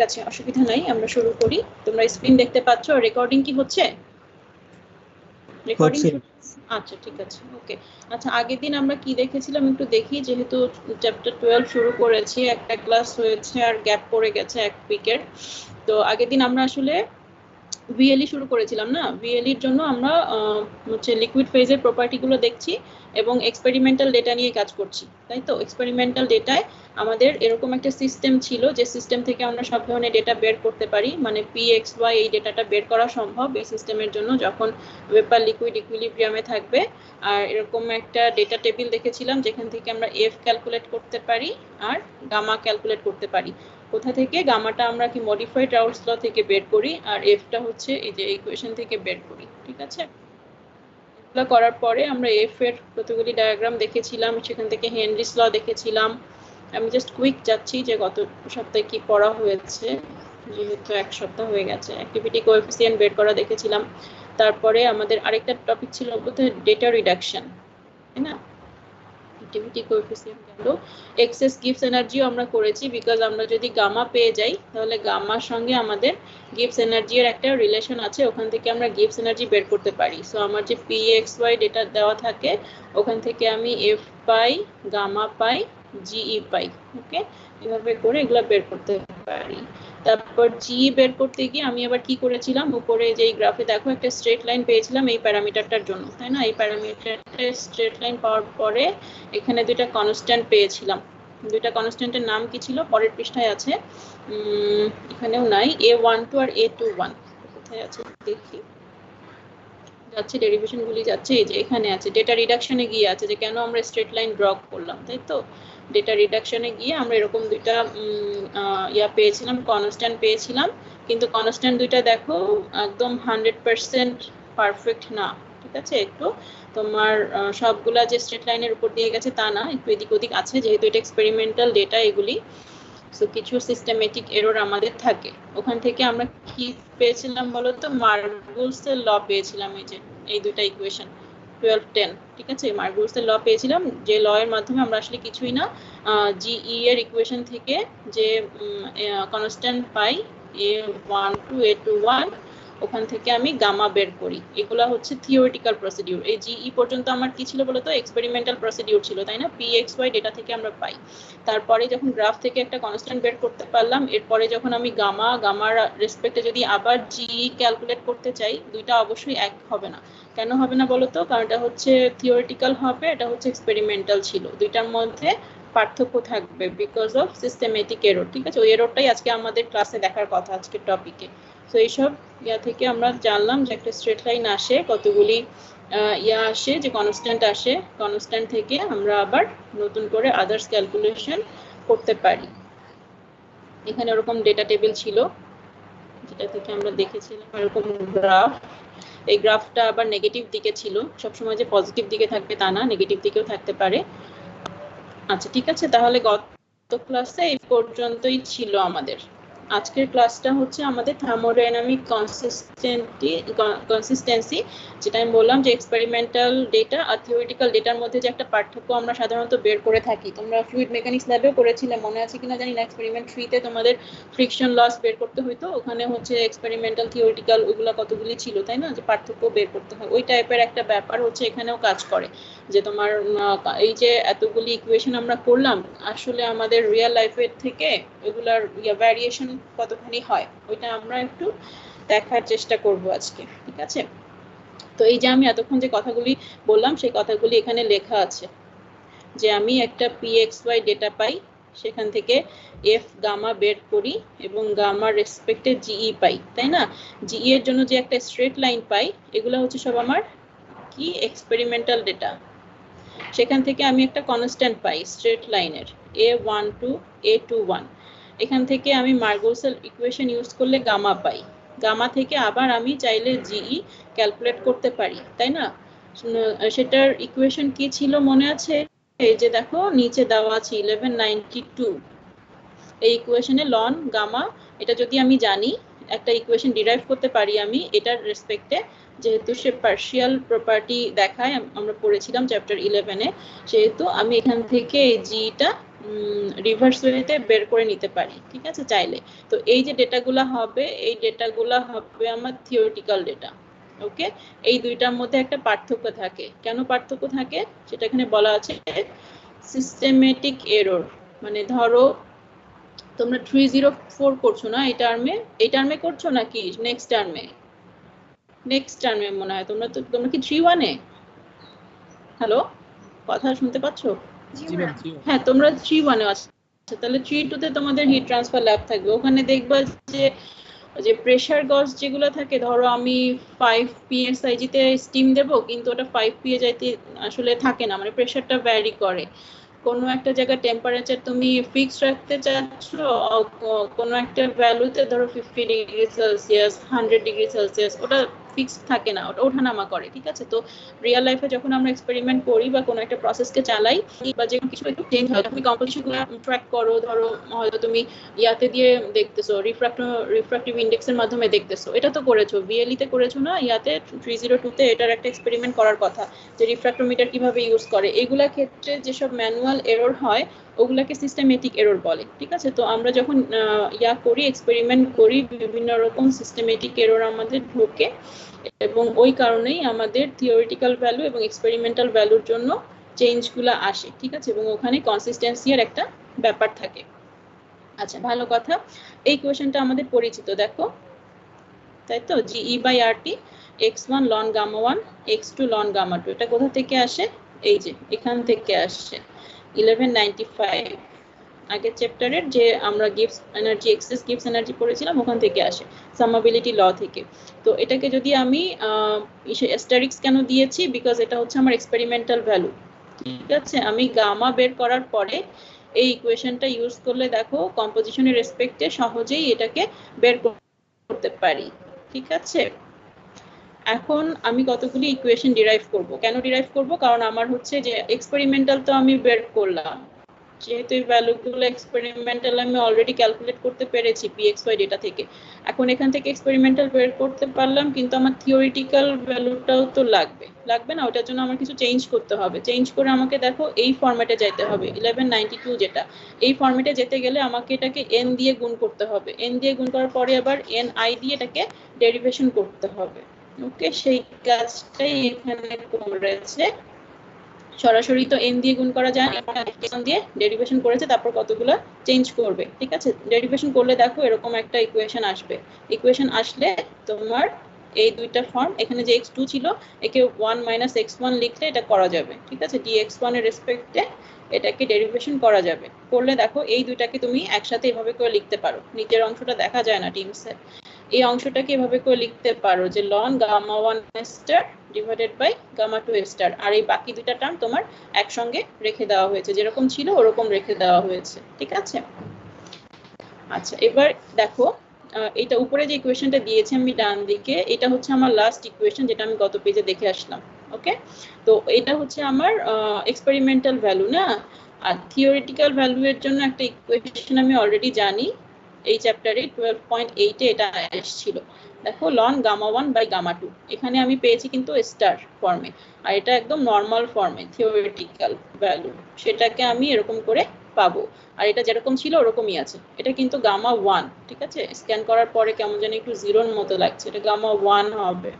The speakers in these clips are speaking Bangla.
আছে, অসুবিধা নাই, আমরা শুরু করি। তোমরা স্ক্রিন দেখতে পাচ্ছ? রেকর্ডিং কি হচ্ছে? রেকর্ডিং? আচ্ছা ঠিক আছে, ওকে। আচ্ছা, আগের দিন আমরা কি দেখেছিলাম একটু দেখি, যেহেতু চ্যাপ্টার 12 শুরু করেছি, একটা ক্লাস হয়েছে আর গ্যাপ পড়ে গেছে এক উইকের। তো আগের দিন আমরা আসলে ভিএলই শুরু করেছিলাম না? ভিএলির জন্য আমরা হচ্ছে লিকুইড ফেজের প্রপার্টিগুলো দেখছি এবং এক্সপেরিমেন্টাল ডেটা নিয়ে কাজ করছি, তাই তো? এক্সপেরিমেন্টাল ডেটায় আমাদের এরকম একটা সিস্টেম ছিল, যে সিস্টেম থেকে আমরা সব ধরনের ডেটা বের করতে পারি, মানে PXY এই ডেটাটা বের করা সম্ভব এই সিস্টেমের জন্য, যখন ভেপার লিকুইড ইকুইলিব্রিয়ামে থাকবে। আর এরকম একটা ডেটা টেবিল দেখেছিলাম যেখান থেকে আমরা এফ ক্যালকুলেট করতে পারি আর গামা ক্যালকুলেট করতে পারি। কোথা থেকে? গামাটা আমরা কি মডিফাইড রাউলস ল থেকে বের করি, আর এফটা হচ্ছে এই যে ইকুয়েশন থেকে বের করি, ঠিক আছে? এগুলো করার পরে আমরা এফ এর কতগুলি ডায়াগ্রাম দেখেছিলাম, সেখান থেকে হেনরিস ল দেখেছিলাম। আমি জাস্ট কুইক যাচ্ছি যে গত সপ্তাহে কি পড়া হয়েছে, যেহেতু এক সপ্তাহ হয়ে গেছে। অ্যাক্টিভিটি কোএফিসিয়েন্ট বের করা দেখেছিলাম। তারপরে আমাদের আরেকটা টপিক ছিল ডেটা রিডাকশন, তাই না? অ্যাক্টিভিটি কোএফিসিয়েন্ট গেল। এক্সেস গিভস এনার্জিও আমরা করেছি, বিকজ আমরা যদি গামা পেয়ে যাই তাহলে গামার সঙ্গে আমাদের গিভস এনার্জি এর একটা রিলেশন আছে, ওখান থেকে আমরা গিভস এনার্জি বের করতে পারি। সো আমার যে PXY ডেটা দেওয়া থাকে, ওখান থেকে আমি এফ পাই, গামা পাই, জিই পাই। ওকে, এভাবে করে এগুলো বের করতে পারি। তারপর জি বের করতে গিয়ে আমি আবার কি করেছিলাম, উপরে যে গ্রাফে দেখো একটা স্ট্রেট লাইন পেয়েছিলাম এই প্যারামিটারটার জন্য, তাই না? এই প্যারামিটারটা স্ট্রেট লাইন পাওয়ার পরে এখানে দুইটা কনস্ট্যান্ট পেয়েছিলাম। দুইটা কনস্ট্যান্টের নাম কি ছিল? পরের পৃষ্ঠায় আছে, এখানেও নাই। A12 আর A21 কোথায় আছে দেখি, যাচ্ছে ডেরিভেশন গুলি যাচ্ছে, এই যে এখানে আছে। ডেটা রিডাকশনে গিয়ে আছে যে কেন আমরা স্ট্রেট লাইন ড্র করলাম, তাই তো? ডেটা রিডাকশনে গিয়ে আমরা এরকম দুইটা পেয়েছিলাম, কনস্ট্যান্ট পেয়েছিলাম, কিন্তু কনস্ট্যান্ট দুইটা দেখো একদম 100% পারফেক্ট না, ঠিক আছে? একটু তোমার সবগুলা যে স্ট্রেট লাইনের উপর দিয়ে গেছে তা না, একটু এদিক ওদিক আছে, যেহেতু এটা এক্সপেরিমেন্টাল ডেটা এগুলি। সো কিছু সিস্টেমেটিক এরর আমাদের থাকে। ওখান থেকে আমরা কি পেয়েছিলাম বলতো? মার্গুলসের ল পেয়েছিলাম, এই যে এই দুইটা ইকুয়েশন 12, 10, ঠিক আছে? মার্গুলসের ল পেয়েছিলাম, যে ল এর মাধ্যমে আমরা আসলে কিছুই না, জিই এর ইকুয়েশন থেকে যে কনস্ট্যান্ট পাই A12 A21, ওখান থেকে আমি গামা বের করি। এগুলা হচ্ছে থিওরিটিক্যাল প্রসিডিউর। এই জিই পর্যন্ত আমার কি ছিল বলতো? এক্সপেরিমেন্টাল প্রসিডিউর ছিল, তাই না? PXY ডেটা থেকে আমরা পাই। তারপরে যখন গ্রাফ থেকে একটা কনস্ট্যান্ট বের করতে পারলাম, এরপরে যখন আমি গামার রেসপেক্টে যদি আবার জিই ক্যালকুলেট করতে চাই, দুইটা অবশ্যই এক হবে না। কেন হবে না বলতো? কারণ এটা হচ্ছে থিওরিটিক্যাল হবে, এটা হচ্ছে এক্সপেরিমেন্টাল ছিল, দুইটার মধ্যে পার্থক্য থাকবে বিকজ অফ সিস্টেমেটিক এরর, ঠিক আছে? ওই এররটাই আজকে আমাদের ক্লাসে দেখার কথা, আজকের টপিকে। তো এইসব থেকে আমরা জানলাম যে একটা স্ট্রেট লাইন আসে, কতগুলি আসে, যে কনস্ট্যান্ট আসে, কনস্ট্যান্ট থেকে আমরা আবার নতুন করে আদার্স ক্যালকুলেশন করতে পারি। এখানে ওরকম ডেটা টেবিল ছিল, যেটা থেকে আমরা দেখেছিলাম এরকম গ্রাফ। এই গ্রাফটা আবার নেগেটিভ দিকে ছিল, সবসময় যে পজিটিভ দিকে থাকবে তা না, নেগেটিভ দিকেও থাকতে পারে। আচ্ছা ঠিক আছে, তাহলে গত ক্লাসে এই পর্যন্তই ছিল আমাদের। আজকের ক্লাসটা হচ্ছে আমাদের থার্মোডাইনামিক কনসিস্টেন্সি, যেটা আমি বললাম যে এক্সপেরিমেন্টাল ডেটা আর থিওরিটিক্যাল ডেটার মধ্যে যে একটা পার্থক্য আমরা সাধারণত বের করে থাকি। তোমরা ফ্লুইড মেকানিক্স ল্যাবেও করেছিলে, মনে আছে কিনা জানি না, এক্সপেরিমেন্ট 3-তে তোমাদের ফ্রিকশন লস বের করতে হইতো, ওখানে হচ্ছে এক্সপেরিমেন্টাল থিওরিটিক্যাল ওইগুলো কতগুলি ছিল, তাই না? যে পার্থক্য বের করতে হয়, ওই টাইপের একটা ব্যাপার হচ্ছে এখানেও কাজ করে। যে তোমার এই যে এতগুলি ইকুয়েশন আমরা করলাম, আসলে আমাদের রিয়েল লাইফের থেকে এগুলার ভ্যারিয়েশন কতখানি হয়, ওইটা আমরা একটু দেখার চেষ্টা করব আজকে, ঠিক আছে? তো এই যে আমি এতক্ষণ যে কথাগুলি বললাম, সেই কথাগুলি এখানে লেখা আছে, যে আমি একটা PXY ডেটা পাই, সেখান থেকে এফ গামা বের করি এবং গামার রেসপেক্টে জিই পাই, তাই না? জিই এর জন্য যে একটা স্ট্রেট লাইন পাই, এগুলো হচ্ছে সব আমার কি এক্সপেরিমেন্টাল ডেটা। সেখান থেকে আমি একটা কনস্ট্যান্ট পাই স্ট্রেট লাইনের A12 A21, এখান থেকে আমি মার্গুলসের ইকুয়েশন ইউজ করলে গামা পাই। গামা থেকে আবার আমি চাইলে জিই ক্যালকুলেট করতে পারি, তাই না? সেটার ইকুয়েশন কি ছিল মনে আছে? এই যে দেখো নিচে দেওয়া আছে 1192, এই ইকুয়েশনে লন গামা, এটা যদি আমি জানি, একটা ইকুয়েশন ডিরাইভ করতে পারি আমি এটার রেসপেক্টে, যেহেতু সে পার্শিয়াল প্রপার্টি দেখায়, আমরা পড়েছিলাম চ্যাপ্টার 11-এ, সেহেতু আমি এখান থেকে এই জিটা রিভার্স ওয়েতে বের করে নিতে পারি, ঠিক আছে, চাইলে। তো এই যে ডেটাগুলো হবে, এই ডেটাগুলো হবে আমার থিওরিটিক্যাল ডেটা। ওকে, এই দুইটার মধ্যে একটা পার্থক্য থাকে। কেন পার্থক্য থাকে সেটা এখানে বলা আছে, সিস্টেমেটিক এরর। মানে ধরো তোমরা 304 করছো না এই টার্মে করছো নাকি নেক্সট টার্মে মনে হয়। তোমরা কি 31-এ? হ্যালো, কথা শুনতে পাচ্ছো? হ্যাঁ, তোমরা 31-এ আছো। তাহলে 32-তে তোমাদের হিট ট্রান্সফার ল্যাব থাকবে। ওখানে দেখবা যে প্রেসার গজ যেগুলো থাকে, ধরো আমি 5 psi তে স্টিম দেব, কিন্তু ওটা 5 psi তে আসলে থাকে না, মানে প্রেসারটা ভ্যারি করে। কোনো একটা জায়গায় টেম্পারেচার তুমি ফিক্স রাখতে চাচ্ছ, কোনো একটা ভ্যালুতে, ধরো 50 ডিগ্রি সেলসিয়াস, 100 ডিগ্রি সেলসিয়াস, ওটা ফিক্স থাকে না, ওটা ওঠানামা করে, ঠিক আছে। তো রিয়েল লাইফে যখন আমরা এক্সপেরিমেন্ট করি বা কোনো একটা প্রসেসকে চালাই, বা যে কিছু একটু চেঞ্জ হয়, তুমি কম্পোজিশনগুলো ট্র্যাক করো, ধরো হয়তো তুমি ইয়াতে দিয়ে দেখতেছো, রিফ্র্যাক্টিভ ইন্ডেক্সের মাধ্যমে দেখতেছো, এটা তো করেছো, বিএলই তে করেছো না, ইয়াতে 302-তে এটার একটা এক্সপেরিমেন্ট করার কথা, যে রিফ্র্যাক্টোমিটার কিভাবে ইউজ করে। এগুলা ক্ষেত্রে যেসব ম্যানুয়াল এরর হয় ওগুলাকে সিস্টেমেটিক এরর বলে, ঠিক আছে। তো আমরা যখন এক্সপেরিমেন্ট করি, বিভিন্ন রকম সিস্টেমেটিক এরর আমাদের ঢোকে, এবং ওই কারণেই আমাদের থিওরিটিক্যাল ভ্যালু এবং এক্সপেরিমেন্টাল ভ্যালুর জন্য চেঞ্জগুলো আসে, ঠিক আছে, এবং ওখানে কনসিস্টেন্সির একটা ব্যাপার থাকে। আচ্ছা, ভালো কথা। এই কোয়েশ্চেনটা আমাদের পরিচিত, দেখো, তাই তো, GE/RT x1 ln gamma 1 x2 ln gamma 2, এটা কোথা থেকে আসে? এই যে এখান থেকে আসে 1195 আগের চ্যাপ্টারের যে আমরা gives energy excess gives energy পড়েছিলাম, ওখান থেকে আসে, সামাবিলিটি ল থেকে। তো এটাকে যদি আমি অ্যাস্টারিক্স কেন দিয়েছি, বিকজ এটা হচ্ছে আমার এক্সপেরিমেন্টাল ভ্যালু, ঠিক আছে। আমি গামা বের করার পরে এই ইকুয়েশনটা ইউজ করলে দেখো কম্পোজিশনের রেসপেক্টে সহজেই এটাকে বের করতে পারি, ঠিক আছে। এখন আমি কতগুলি ইকুয়েশন ডিরাইভ করব। কেন ডিরাইভ করব? কারণ আমার হচ্ছে যে এক্সপেরিমেন্টাল তো আমি বের করলাম, যেহেতু এই ভ্যালুগুলো এক্সপেরিমেন্টাল আমি অলরেডি ক্যালকুলেট করতে পেরেছি pxy ডেটা থেকে। এখন এখান থেকে এক্সপেরিমেন্টাল বের করতে পারলাম, কিন্তু আমার থিওরিটিক্যাল ভ্যালুটাও তো লাগবে না? ওটার জন্য আমার কিছু চেঞ্জ করতে হবে। চেঞ্জ করে আমাকে দেখো এই ফরম্যাটে যেতে হবে, 1192 যেটা, এই ফরম্যাটে যেতে গেলে আমাকে এটাকে n দিয়ে গুণ করতে হবে। n দিয়ে গুণ করার পরে আবার ni দিয়ে এটাকে ডেরিভেশন করতে হবে। ওকে, সেই কাজটাই এখানে করেছে। সরাসরি তো n দিয়ে গুণ করা যায় না, n দিয়ে ডেরিভেশন করেছে, তারপর কতগুলো চেঞ্জ করবে, ঠিক আছে। ডেরিভেশন করলে দেখো এরকম একটা ইকুয়েশন আসবে। ইকুয়েশন আসলে তোমার এই দুইটা ফর্ম, এখানে যে x2 ছিল একে 1 - x1 লিখলে এটা করা যাবে, ঠিক আছে। dx1 এর রেসপেক্টে এটাকে ডেরিভেশন করা যাবে। করলে দেখো এই দুইটাকে তুমি একসাথে এভাবে করে লিখতে পারো। নিচের অংশটা দেখা যায় না টিমসে, এই অংশটাকে এভাবে করে লিখতে পারো যে ln gamma 1 star divided by gamma 2 star, আর এই বাকি দুইটা টার্ম তোমার একসঙ্গে রেখে দেওয়া হয়েছে, যেরকম ছিল ওরকম রেখে দেওয়া হয়েছে, ঠিক আছে। আচ্ছা, এবার দেখো এটা উপরে যে ইকুয়েশনটা দিয়েছি আমি ডান দিকে, এটা হচ্ছে আমার লাস্ট ইকুয়েশন, যেটা আমি গত পেজে দেখে আসলাম। ওকে, তো এটা হচ্ছে আমার এক্সপেরিমেন্টাল ভ্যালু না। আর থিওরিটিক্যাল ভ্যালু এর জন্য একটা ইকুয়েশন আমি অলরেডি জানি, এই চ্যাপ্টারে 12.8-এ এটা এসেছিল। দেখো ln gamma 1 বাই gamma 2, এখানে আমি পেয়েছি কিন্তু স্টার ফর্মে, আর এটা একদম নর্মাল ফর্মে থিওরিটিক্যাল ভ্যালু, সেটাকে আমি এরকম করে পাবো। আর এটা যেরকম ছিল ওরকমই আছে। এটা কিন্তু গামা 1, ঠিক আছে। স্ক্যান করার পরে কেমন জানি একটু জিরোর মতো লাগছে, এটা গামা 1 হবে।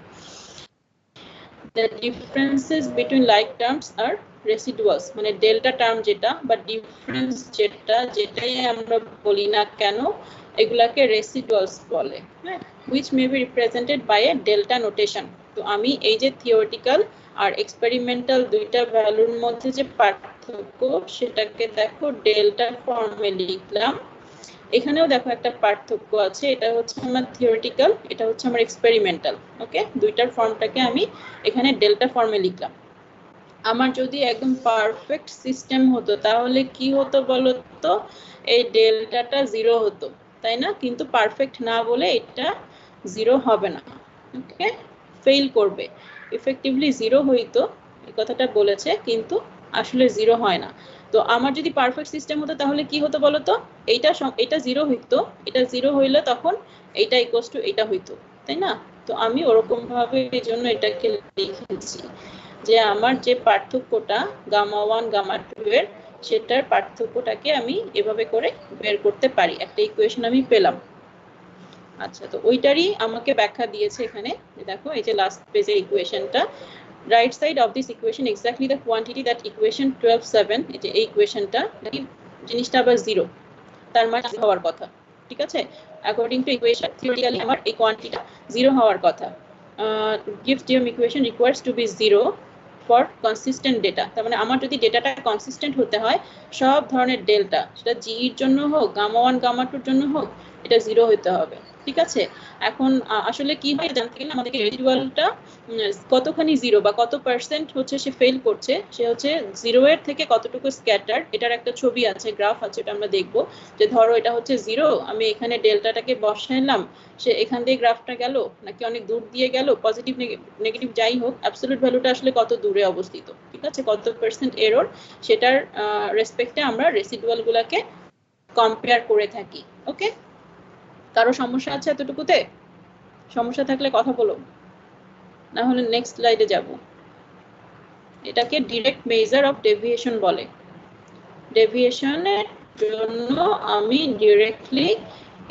The differences between like terms are residuals, মানে ডেল্টা টার্ম যেটা বা ডিফারেন্স যেটাই আমরা বলি না কেন, এগুলাকে রেসিডুয়ালস বলে, হ্যাঁ, which may be represented by a delta notation। তো আমি এই যে থিওরিটিক্যাল আর এক্সপেরিমেন্টাল দুইটা ভ্যালুর মধ্যে যে পার্থক্য, সেটাকে দেখো ডেল্টা ফর্মে লিখলাম। এখানেও দেখো একটা পার্থক্য আছে, এটা হচ্ছে আমার থিওরিটিক্যাল, এটা হচ্ছে আমার এক্সপেরিমেন্টাল। ওকে, দুইটার ফর্মটাকে আমি এখানে ডেল্টা ফর্মে লিখলাম। আমার যদি একদম পারফেক্ট সিস্টেম হতো তাহলে কি হতো বলো তো, এই ডেল্টাটা জিরো হতো, তাই না? কিন্তু পারফেক্ট না বলে এটা জিরো হবে না, ওকে, ফেল করবে। ইফেক্টিভলি জিরো হইতো, এই কথাটা বলেছে, কিন্তু আসলে জিরো হয় না। তো আমার যদি পারফেক্ট সিস্টেম হতো তাহলে কি হতো বলো তো, এটা জিরো হইতো, এটা জিরো হইলে তখন এটা ইকুয়ালস টু এটা হইতো, তাই না? তো আমি ওরকম ভাবে এই জন্য এটাকে লিখেছি যে আমার যে পার্থক্যটা গামা 1 গামা 2 এর, সেটার পার্থক্যটাকে আমি এভাবে করে বের করতে পারি। একটা ইকুয়েশন আমি পেলাম। আচ্ছা, তো ওইটারই আমাকে ব্যাখ্যা দিয়েছে এখানে। দেখো এই যে লাস্ট পেজের ইকুয়েশনটা, right side of this equation exactly the quantity that equation 12:7, এই যে এই ইকুয়েশনটা জিনিসটা আবার 0, তার মানে হওয়ার কথা। ঠিক আছে, অ্যাকর্ডিং টু ইকুয়েশন থিওরিটিক্যালি আমার এই কোয়ান্টিটিটা 0 হওয়ার কথা। গিভস DOM equation requires to be 0 for consistent data. তার মানে আমার যদি ডেটাটা কনসিস্টেন্ট হতে হয়, সব ধরনের ডেল্টা, সেটা জি এর জন্য হোক, গামা 1 গামা 2 এর জন্য হোক, এটা 0 হতে হবে। ঠিক আছে, এখন আসলে কি হয় জানতে গেলে আমাদেরকে রেসিডুয়ালটা কতখানি 0 বা কত পার্সেন্ট হচ্ছে সে ফেল করছে, সে হচ্ছে 0 এর থেকে কতটুকু স্ক্যাটার্ড, এটার একটা ছবি আছে, গ্রাফ আছে, এটা আমরা দেখবো। যে ধরো এটা হচ্ছে 0, আমি এখানে ডেল্টাটাকে বসাইলাম, সে এখান দিয়ে গ্রাফটা গেল নাকি অনেক দূর দিয়ে গেল, পজিটিভ নেগেটিভ যাই হোক, অ্যাবসলিউট ভ্যালুটা আসলে কত দূরে অবস্থিত, ঠিক আছে, কত পার্সেন্ট এরর, সেটার রেসপেক্টে আমরা রেসিডুয়াল গুলাকে কম্পেয়ার করে থাকি। ওকে, কারো সমস্যা আছে এতটুকুতে? সমস্যা থাকলে কথা বলো, না হলে নেক্সট স্লাইডে যাব। এটাকে ডিরেক্ট মেজার অফ ডেভিয়েশন বলে। ডেভিয়েশনের জন্য আমি ডিরেক্টলি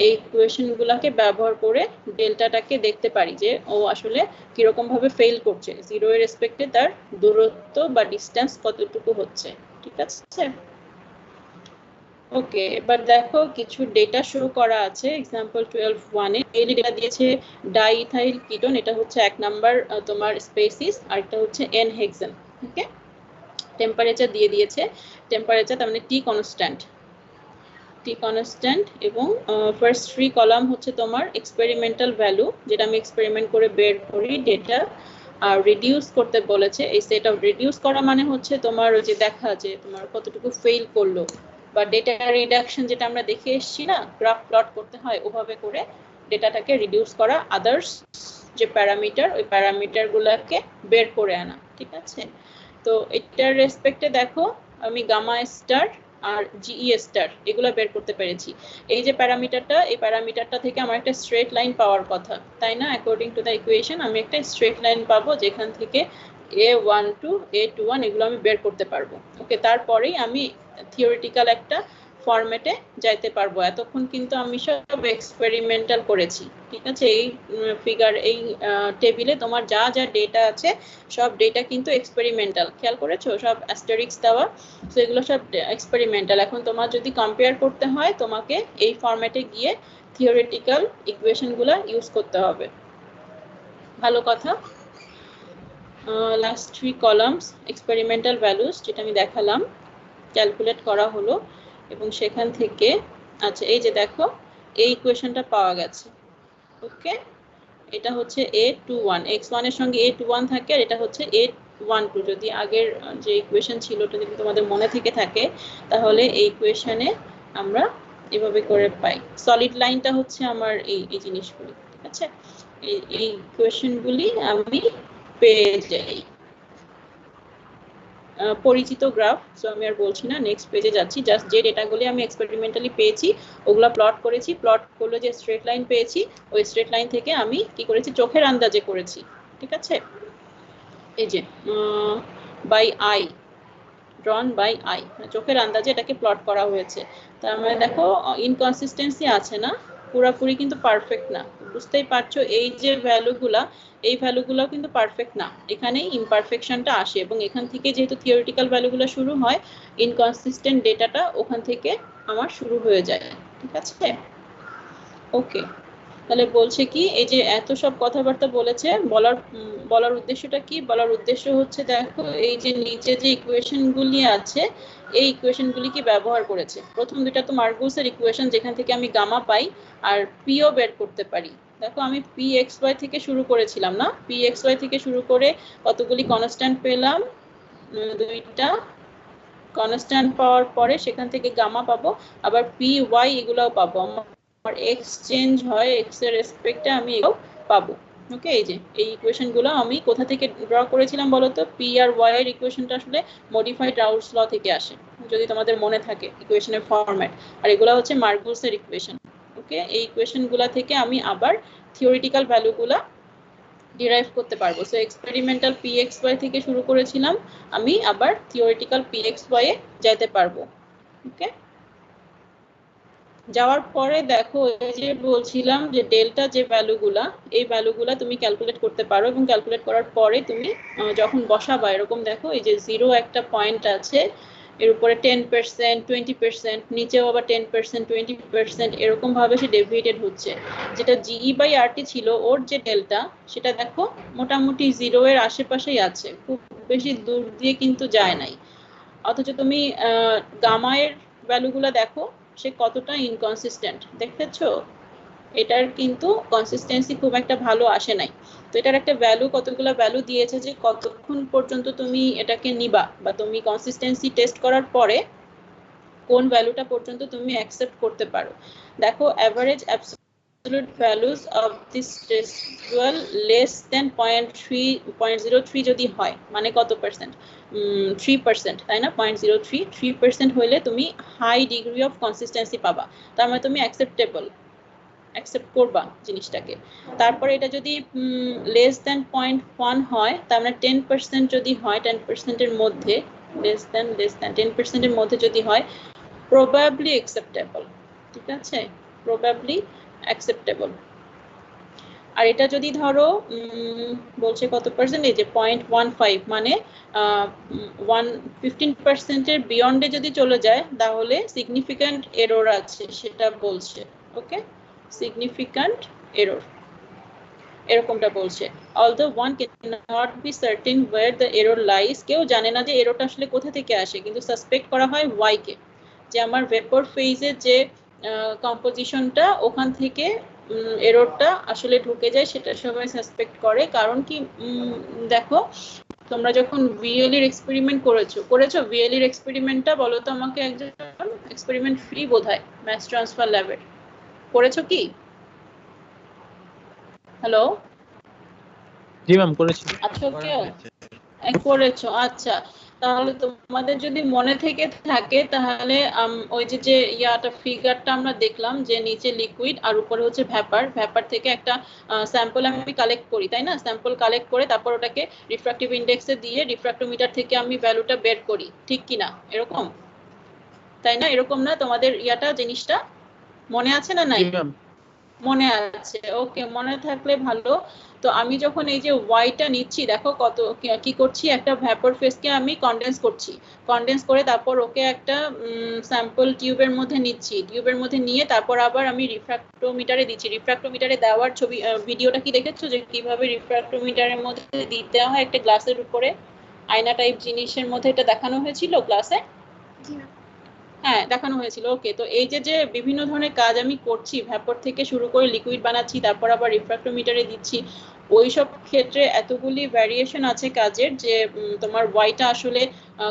এই ইকুয়েশনগুলোকে ব্যবহার করে ডেল্টাটাকে দেখতে পারি যে ও আসলে কিরকম ভাবে ফেল করছে, 0 এর রেসপেক্টে তার দূরত্ব বা ডিসটেন্স কতটুকু হচ্ছে। ঠিক আছে, ওকে, এবার দেখো কিছু ডেটা শো করা আছে। এক্সাম্পল 12:1 এ এই ডেটা দিয়েছে ডাইইথাইল কিটোন, এটা হচ্ছে 1 নাম্বার তোমার স্পেসিস, আর এটা হচ্ছে এন হেক্সেন। ওকে, টেম্পারেচার দিয়ে দিয়েছে, টেম্পারেচার তার মানে টি কনস্ট্যান্ট, এবং ফার্স্ট 3 কলাম হচ্ছে তোমার এক্সপেরিমেন্টাল ভ্যালু, যেটা আমি এক্সপেরিমেন্ট করে বের করি ডেটা। আর রিডিউস করতে বলেছে, এই সেট অফ রিডিউস করা মানে হচ্ছে তোমার ওই যে দেখা যে তোমার কতটুকু ফেল করলো, বা ডেটা রিডাকশন যেটা আমরা দেখে এসেছি না, গ্রাফ প্লট করতে হয়, ওভাবে করে ডেটাটাকে রিডিউস করা, আদার্স যে প্যারামিটার, ওই প্যারামিটারগুলোকে বের করে আনা। ঠিক আছে, তো এটার রেসপেক্টে দেখো আমি গামা স্টার আর জিই স্টার এগুলো বের করতে পেরেছি। এই যে প্যারামিটারটা, এই প্যারামিটারটা থেকে আমার একটা স্ট্রেট লাইন পাওয়ার কথা, তাই না? অ্যাকর্ডিং টু দ্য ইকুয়েশন আমি একটা স্ট্রেট লাইন পাবো, যেখান থেকে A12 A21 এগুলো আমি বের করতে পারবো। ওকে, তারপরেই আমি থিওরিটিক্যাল একটা ফরম্যাটে যাইতে পারবো। এতক্ষণ কিন্তু আমি সব এক্সপেরিমেন্টাল করেছি। ঠিক আছে, এই ফিগার, এই টেবিলে তোমার যা যা ডেটা আছে সব ডেটা কিন্তু এক্সপেরিমেন্টাল, খেয়াল করেছো? সব অ্যাস্টেরিক্স দেওয়া, তো এগুলো সব এক্সপেরিমেন্টাল। এখন তোমার যদি কম্পেয়ার করতে হয়, তোমাকে এই ফরম্যাটে গিয়ে থিওরিটিক্যাল ইকুয়েশনগুলো ইউজ করতে হবে। ভালো কথা। লাস্ট 3 কলামস এক্সপেরিমেন্টাল ভ্যালুস, যেটা আমি দেখালাম, ক্যালকুলেট করা হলো, এবং সেখান থেকে আচ্ছা এই যে দেখো এই ইকুয়েশনটা পাওয়া গেছে। ওকে, এটা হচ্ছে A21, x1 এর সঙ্গে A21 থাকে, আর এটা হচ্ছে A12। যদি আগের যে ইকুয়েশন ছিল ওটা যদি তোমাদের মনে থেকে থাকে, তাহলে এই ইকুয়েশনে আমরা এভাবে করে পাই। সলিড লাইনটা হচ্ছে আমার এই জিনিসগুলি। ঠিক আছে, এই ইকুয়েশনগুলি আমি পেয়ে যাই। পরিচিত গ্রাফ, সো আমি আর বলছি না, নেক্সট পেজে যাচ্ছি। জাস্ট যে ডেটাগুলি আমি এক্সপেরিমেন্টালি পেয়েছি ওগুলা প্লট করেছি, প্লট করলে যে স্ট্রেট লাইন পেয়েছি, ওই স্ট্রেট লাইন থেকে আমি কি করেছি, চোখের আন্দাজে করেছি। ঠিক আছে, এই যে by eye, drawn by eye, চোখের আন্দাজে এটাকে প্লট করা হয়েছে। তার মানে দেখো ইনকনসিস্টেন্সি আছে না, পুরোপুরি কিন্তু পারফেক্ট না। বুঝতেই পারছো, এই যে ভ্যালুগুলা, এই ভ্যালুগুলো কিন্তু পারফেক্ট না, এখানেই ইমপারফেকশনটা আসে, এবং এখান থেকে যেহেতু থিওরিটিক্যাল ভ্যালুগুলো শুরু হয়, ইনকনসিস্টেন্ট ডেটাটা ওখান থেকে আমার শুরু হয়ে যায়। ঠিক আছে, ওকে, তাহলে বলছে কি, এই যে এত সব কথাবার্তা বলেছে, বলার উদ্দেশ্যটা কি? বলার উদ্দেশ্য হচ্ছে দেখো এই যে নিচে যে ইকুয়েশনগুলি আছে, এই ইকুয়েশনগুলিকে ব্যবহার করেছে। প্রথম দুইটা তো মার্গুসের ইকুয়েশন, যেখান থেকে আমি গামা পাই আর পিও বের করতে পারি। দেখো আমি pxy থেকে শুরু করেছিলাম না, pxy থেকে শুরু করে কতগুলি কনস্ট্যান্ট পেলাম, দুইটা কনস্ট্যান্ট পাওয়ার পরে সেখান থেকে গামা পাবো, আবার পি ওয়াই এগুলোও পাবো, আমার এক্স চেঞ্জ হয়, এক্স এর রেসপেক্টে আমি এগুলো পাবো। ওকে, এই যে এই ইকুয়েশনগুলো আমি কোথা থেকে ড্র করেছিলাম বলো তো? পি আর ওয়াই এর ইকুয়েশনটা আসলে মডিফাইড রাউলস ল থেকে আসে, যদি তোমাদের মনে থাকে ইকুয়েশনের ফরম্যাট, আর এগুলো হচ্ছে মার্গুসের ইকুয়েশন। ওকে, এই ইকুয়েশনগুলো থেকে আমি আবার থিওরিটিক্যাল ভ্যালুগুলা ডিরাইভ করতে পারবো। সো এক্সপেরিমেন্টাল pxy থেকে শুরু করেছিলাম, আমি আবার থিওরিটিক্যাল pxy এ যেতে পারবো। ওকে, যাওয়ার পরে দেখো এই যে বলছিলাম যে ডেল্টা যে ভ্যালুগুলা, এই ভ্যালুগুলা তুমি ক্যালকুলেট করতে পারো, এবং ক্যালকুলেট করার পরে তুমি যখন বসাবা, এরকম দেখো এই যে 0 একটা পয়েন্ট আছে, এর উপরে 10%, 20%, নিচেও আবার 10%, 20%, এরকম ভাবে সে ডেভিয়েটেড হচ্ছে। যেটা জিই বাই আরটি ছিল ওর যে ডেল্টা, সেটা দেখো মোটামুটি 0 এর আশেপাশেই আছে, খুব বেশি দূর দিয়ে কিন্তু যায় নাই। অথচ তুমি গামা এর ভ্যালুগুলো দেখো, সে কতটা ইনকনসিস্টেন্ট দেখতেছো। এটার কিন্তু কনসিস্টেন্সি খুব একটা ভালো আসে নাই। তো এটার একটা ভ্যালু, কতগুলো ভ্যালু দিয়েছে যে কতক্ষণ পর্যন্ত তুমি এটাকে নিবা, বা তুমি কনসিস্টেন্সি টেস্ট করার পরে কোন ভ্যালুটা পর্যন্ত তুমি অ্যাকসেপ্ট করতে পারো। দেখো average absolute values of this residual less than 0.03 যদি হয়, মানে কত পার্সেন্ট, 3%, তাই না? 0.03% হইলে তুমি হাই ডিগ্রি অফ কনসিস্টেন্সি পাবা, তার মানে তুমি অ্যাকসেপ্ট করবা জিনিসটাকে। তারপরে এটা যদি লেস দ্যান 0.1 হয়, তার মানে 10% যদি হয়, 10% এর মধ্যে, লেস দ্যান 10% এর মধ্যে যদি হয়, probably acceptable, ঠিক আছে, probably acceptable। আর এটা যদি ধরো বলছে কত পার্সেন্ট, এই যে 0.15, মানে 15% এর বিয়ন্ডে যদি চলে যায়, তাহলে সিগনিফিক্যান্ট এরর আছে সেটা বলছে। ওকে, সিগনিফিক্যান্ট এরর এরকমটা বলছে। although one cannot be certain where the error lies, কেউ জানে না যে এররটা আসলে কোথা থেকে আসে, কিন্তু সাসপেক্ট করা হয় y কে, যে আমার ভেপর ফেজের যে কম্পোজিশনটা, ওখান থেকে এররটা আসলে ঢুকে যায়, সেটা সবাই সাসপেক্ট করে। কারণ কি, দেখো তোমরা যখন ভিএল এর এক্সপেরিমেন্ট করেছো ভিএল এর এক্সপেরিমেন্টটা বলো তো আমাকে, একজন এক্সপেরিমেন্ট ফ্রি বোধহয় ম্যাস ট্রান্সফার ল্যাবের, করেছো কি? হ্যালো, জি ম্যাম করেছি। আচ্ছা কেউ করেছো? আচ্ছা, তাহলে তোমাদের যদি মনে থেকে থাকে, তাহলে ওই যে ইয়াটা ফিগারটা আমরা দেখলাম, যে নিচে লিকুইড আর উপরে হচ্ছে ভ্যাপার থেকে একটা স্যাম্পল আমি কালেক্ট করি, তাই না? স্যাম্পল কালেক্ট করে তারপর ওটাকে রিফ্র্যাক্টিভ ইন্ডেক্সে দিয়ে রিফ্র্যাক্টোমিটার থেকে আমি ভ্যালুটা বের করি, ঠিক কিনা? এরকম, তাই না? এরকম না তোমাদের ইয়াটা, জিনিসটা মনে আছে না নাই? মনে আছে, ওকে, মনে থাকলে ভালো। তো আমি যখন এই যে ওয়াইটা নিচ্ছি, দেখো কত কি করছি, একটা ভ্যাপর ফেজকে আমি কন্ডেন্স করে তারপর ওকে একটা স্যাম্পল টিউবের মধ্যে নিচ্ছি, টিউবের মধ্যে নিয়ে তারপর আবার আমি রিফ্র্যাক্টোমিটারে দিচ্ছি। রিফ্র্যাক্টোমিটারে দেওয়ার ছবি ভিডিওটা কি দেখেছো, যে কিভাবে রিফ্র্যাক্টোমিটারের মধ্যে দিতে হয় একটা গ্লাসের উপরে, আয়না টাইপ জিনিসের মধ্যে, এটা দেখানো হয়েছিল ক্লাসে? হ্যাঁ, দেখানো হয়েছিল। ওকে, তো এই যে বিভিন্ন ধরনের কাজ আমি করছি, ভ্যাপর থেকে শুরু করে লিকুইড বানাচ্ছি, তারপর আবার রিফ্র্যাক্টোমিটারে দিচ্ছি, ওই সব ক্ষেত্রে এতগুলি ভ্যারিয়েশন আছে কাজের, যে তোমার ওয়াইটা আসলে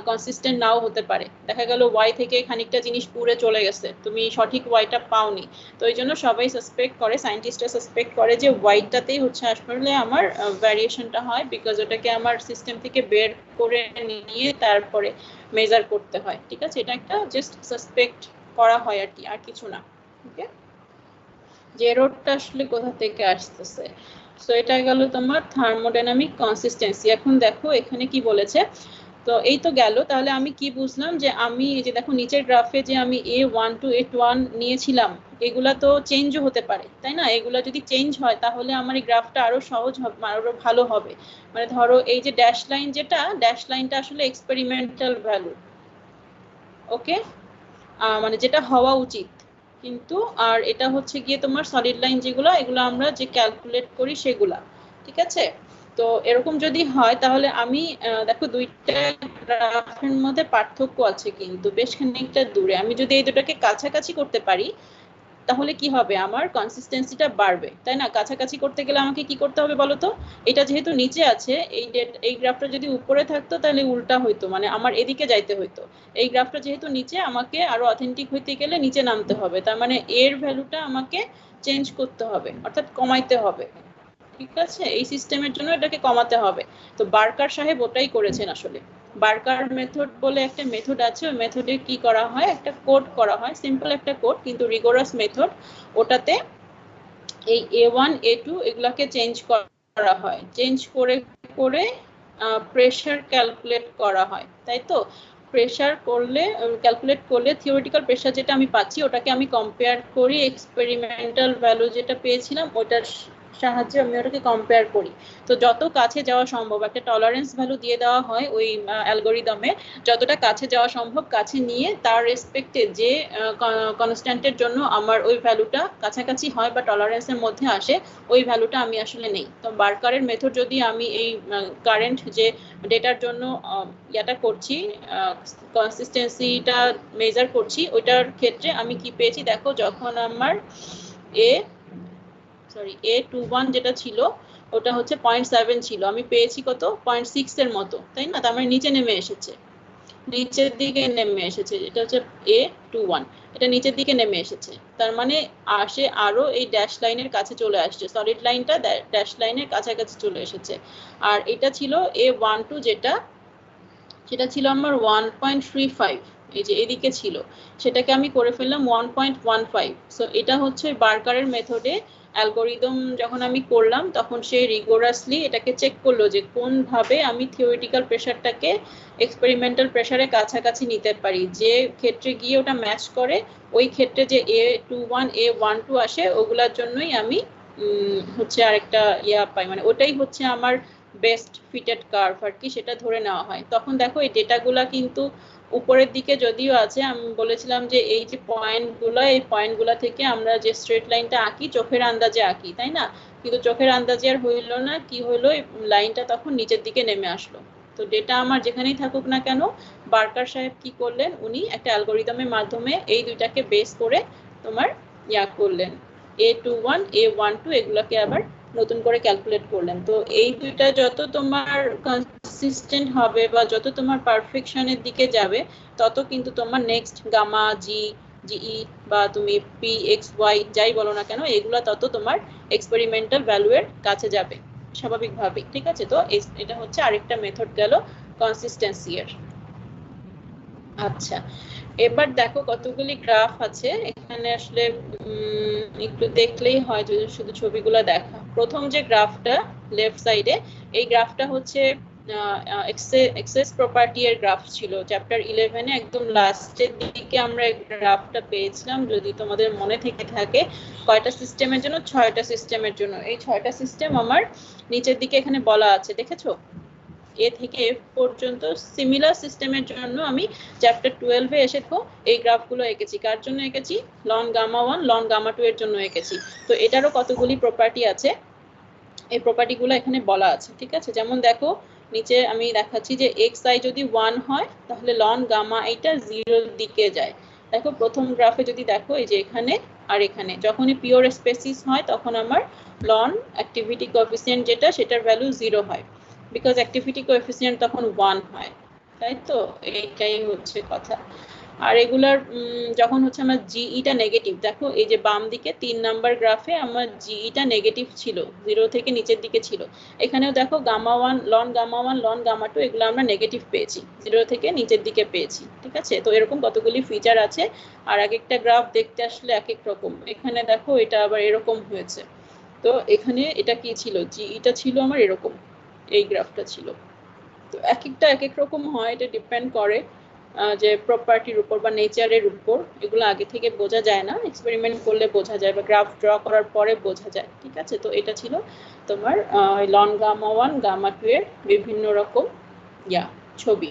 কনসিস্টেন্ট নাও হতে পারে। দেখা গেল ওয়াই থেকে খানিকটা জিনিস পুড়ে চলে গেছে, তুমি সঠিক ওয়াইটা পাওনি। তো এই জন্য সবাই সাসপেক্ট করে, সায়েন্টিস্টরা সাসপেক্ট করে যে ওয়াইটাতেই হচ্ছে আসলে আমার ভ্যারিয়েশনটা হয়, বিকজ ওটাকে আমার সিস্টেম থেকে বের করে নিয়ে তারপরে মেজার করতে হয়। ঠিক আছে, এটা একটা জাস্ট সাসপেক্ট করা হয় আর কি, আর কিছু না। ওকে, যে এররটা আসলে কোথা থেকে আসতেছে। সো এটা গেল তোমার থার্মোডাইনামিক কনসিস্টেন্সি। এখন দেখো এখানে কি বলেছে, তো এই তো গেল। তাহলে আমি কি বুঝলাম, যে আমি এই যে দেখো নিচের গ্রাফে যে আমি A1 to A1 নিয়েছিলাম, এগুলা তো চেঞ্জও হতে পারে, তাই না? এগুলা যদি চেঞ্জ হয়, তাহলে আমার এই গ্রাফটা আরো সহজ হবে, আরো ভালো হবে। মানে ধরো এই যে ড্যাশ লাইন, ড্যাশ লাইনটা আসলে এক্সপেরিমেন্টাল ভ্যালু, ওকে, মানে যেটা হওয়া উচিত, কিন্তু আর এটা হচ্ছে গিয়ে তোমার সলিড লাইন যেগুলো, এগুলো আমরা যে ক্যালকুলেট করি সেগুলা, ঠিক আছে? তো এরকম যদি হয়, তাহলে আমি দেখো দুইটা গ্রাফের মধ্যে পার্থক্য আছে কিন্তু বেশ খানিকটা দূরে। আমি যদি এই দুটাকে কাছাকাছি করতে পারি, তাহলে কি হবে, আমার কনসিস্টেন্সিটা বাড়বে, তাই না? কাছাকাছি করতে গেলে আমাকে কি করতে হবে বলো তো? এটা যেহেতু নিচে আছে, এই গ্রাফটা যদি উপরে থাকতো তাহলে উল্টা হইতো, মানে আমার এদিকে যাইতে হইতো। এই গ্রাফটা যেহেতু নিচে, আমাকে আরো অথেন্টিক হইতে গেলে নিচে নামতে হবে, তার মানে এর ভ্যালুটা আমাকে চেঞ্জ করতে হবে, অর্থাৎ কমাইতে হবে। ঠিক আছে, এই সিস্টেমের জন্য এটাকে কমাতে হবে। তো বার্কার সাহেব ওটাই করেছেন আসলে। বার্কার মেথড বলে একটা মেথড আছে, ওই মেথডে কি করা হয়, একটা কোড করা হয়, সিম্পল একটা কোড কিন্তু রিগোরাস মেথড। ওটাতে এই A1 A2 এগুলাকে চেঞ্জ করা করা হয়, চেঞ্জ করে করে প্রেসার ক্যালকুলেট করা হয়, তাই তো? প্রেসার করলে ক্যালকুলেট করলে থিওরিটিক্যাল প্রেসার যেটা আমি পাচ্ছি ওটাকে আমি কম্পেয়ার করি এক্সপেরিমেন্টাল ভ্যালু যেটা পেয়েছিলাম ওটার সাহায্যে আমি ওটাকে কম্পেয়ার করি। তো যত কাছে যাওয়া সম্ভব একটা টলারেন্স ভ্যালু দিয়ে দেওয়া হয় ওই অ্যালগোরিদমে, যতটা কাছে যাওয়া সম্ভব কাছে নিয়ে তার রেসপেক্টে যে কনস্ট্যান্টের জন্য আমার ওই ভ্যালুটা কাছাকাছি হয় বা টলারেন্সের মধ্যে আসে ওই ভ্যালুটা আমি আসলে নেই। তো বার্কারের মেথড যদি আমি এই কারেন্ট যে ডেটার জন্য ইয়াটা করছি কনসিস্টেন্সিটা মেজার করছি ওইটার ক্ষেত্রে আমি কি পেয়েছি দেখো, যখন আমার A21 যেটা ছিল ওটা হচ্ছে 0.7 ছিল, আমি পেয়েছি কত 0.6 এর মতো, তাই না? তার মানে নিচে নেমে এসেছে, নিচের দিকে নেমে এসেছে। এটা হচ্ছে A21, এটা নিচের দিকে নেমে এসেছে, তার মানে আসে আরো এই ড্যাশ লাইনের কাছে চলে আসছে, সলিড লাইনটা ড্যাশ লাইনের কাছাকাছি চলে এসেছে। আর এটা ছিল A12 যেটা, সেটা ছিল আমার 1.35, এই যে এদিকে ছিল, সেটাকে আমি করে ফেললাম 1.15। সো এটা হচ্ছে বার্কারের মেথডে অ্যালগোরিদম যখন আমি করলাম তখন সে রিগোরাসলি এটাকে চেক করলো যে কোন ভাবে আমি থিওরিটিক্যাল প্রেসারটাকে এক্সপেরিমেন্টাল প্রেসারের কাছাকাছি নিতে পারি, যে ক্ষেত্রে গিয়ে ওটা ম্যাচ করে ওই ক্ষেত্রে যে A21 A12 আসে ওগুলার জন্যই আমি হচ্ছে আরেকটা ইয়া পাই, মানে ওটাই হচ্ছে আমার বেস্ট ফিটেড কার্ভ আর কি, সেটা ধরে নেওয়া হয়। তখন দেখো এই ডেটাগুলা কিন্তু উপরের দিকে যদিও আছে, আমি বলেছিলাম যে এই যে পয়েন্টগুলো, এই পয়েন্টগুলো থেকে আমরা যে স্ট্রেট লাইনটা আঁকি চোখের আন্দাজে আঁকি, তাই না? কিন্তু চোখের আন্দাজে আর হইলো না, কি হলো, লাইনটা তখন নিচের দিকে নেমে আসলো। তো ডেটা আমার যেখানেই থাকুক না কেন, বার্কার সাহেব কি করলেন, উনি একটা অ্যালগোরিদমের মাধ্যমে এই দুইটাকে বেস করে তোমার ইয়া করলেন, A21 A12 এগুলোকে আবার নতুন করে ক্যালকুলেট করলেন। তো এই দুইটা যত তোমার কনসিস্টেন্ট হবে বা যত তোমার পারফেকশনের দিকে যাবে তত কিন্তু তোমার নেক্সট গামা জি জিই বা তুমি পি এক্স ওয়াই যাই বলো না কেন এগুলা তত তোমার এক্সপেরিমেন্টাল ভ্যালু এর কাছে যাবে স্বাভাবিকভাবেই, ঠিক আছে? তো এটা হচ্ছে আরেকটা মেথড গেল কনসিস্টেন্সি এর। আচ্ছা, এবার দেখো কতগুলি গ্রাফ আছে এখানে, আসলে একটু দেখলেই হয় যদি শুধু ছবিগুলো দেখা। প্রথম যে গ্রাফটা লেফট সাইডে, এই গ্রাফটা হচ্ছে এক্সেস প্রপার্টি এর গ্রাফ ছিল চ্যাপ্টার 11 এ, একদম লাস্টের দিকে আমরা এই গ্রাফটা পেয়েছিলাম, যদি তোমাদের মনে থেকে থাকে। কয়টা সিস্টেমের জন্য? 6টা সিস্টেমের জন্য। এই 6টা সিস্টেম আমার নিচের দিকে এখানে বলা আছে, দেখেছো? এ থেকে এফ পর্যন্ত সিমিলার সিস্টেমের জন্য আমি চ্যাপ্টার 12 এ এসে দেখো এই গ্রাফগুলো এঁকেছি। কার জন্য এঁকেছি? লন গামা 1 লন গামা 2 এর জন্য এঁকেছি। তো এটারও কতগুলি প্রপার্টি আছে, এই প্রপার্টিগুলো এখানে বলা আছে, ঠিক আছে? যেমন দেখো নিচে আমি দেখাচ্ছি যে এক্স আই যদি 1 হয় তাহলে লন গামা এটা 0 দিকে যায়। দেখো প্রথম গ্রাফে যদি দেখো এই যে এখানে আর এখানে যখনই পিওর স্পেসিস হয় তখন আমার লন অ্যাক্টিভিটি কোএফিসিয়েন্ট যেটা সেটার ভ্যালু 0 হয়, বিকজ অ্যাক্টিভিটি কোএফিসিয়েন্ট তখন 1 হয়, তাই তো? এইটাই হচ্ছে কথা। আর এগুলার যখন হচ্ছে আমার জিইটা নেগেটিভ, দেখো এই যে বাম দিকে 3 নাম্বার গ্রাফে আমার জিইটা নেগেটিভ ছিল, 0 থেকে নিচের দিকে ছিল। এখানেও দেখো gamma 1 ln gamma 1 ln gamma 2 এগুলো আমরা নেগেটিভ পেয়েছি, 0 থেকে নিচের দিকে পেয়েছি, ঠিক আছে? তো এরকম কতগুলি ফিচার আছে, আর এক একটা গ্রাফ দেখতে আসলে এক এক রকম। এখানে দেখো এটা আবার এরকম হয়েছে। তো এখানে এটা কি ছিল, জিইটা ছিল আমার এরকম, এই গ্রাফটা ছিল। তো এক একটা এক এক রকম হয়, এটা ডিপেন্ড করে যে প্রপার্টির উপর বা নেচারের উপর, এগুলো আগে থেকে বোঝা যায় না, এক্সপেরিমেন্ট করলে বোঝা যায় বা গ্রাফ ড্র করার পরে বোঝা যায়, ঠিক আছে? তো এটা ছিল তোমার লন গামা 1 গামা 2 এর বিভিন্ন রকম ছবি।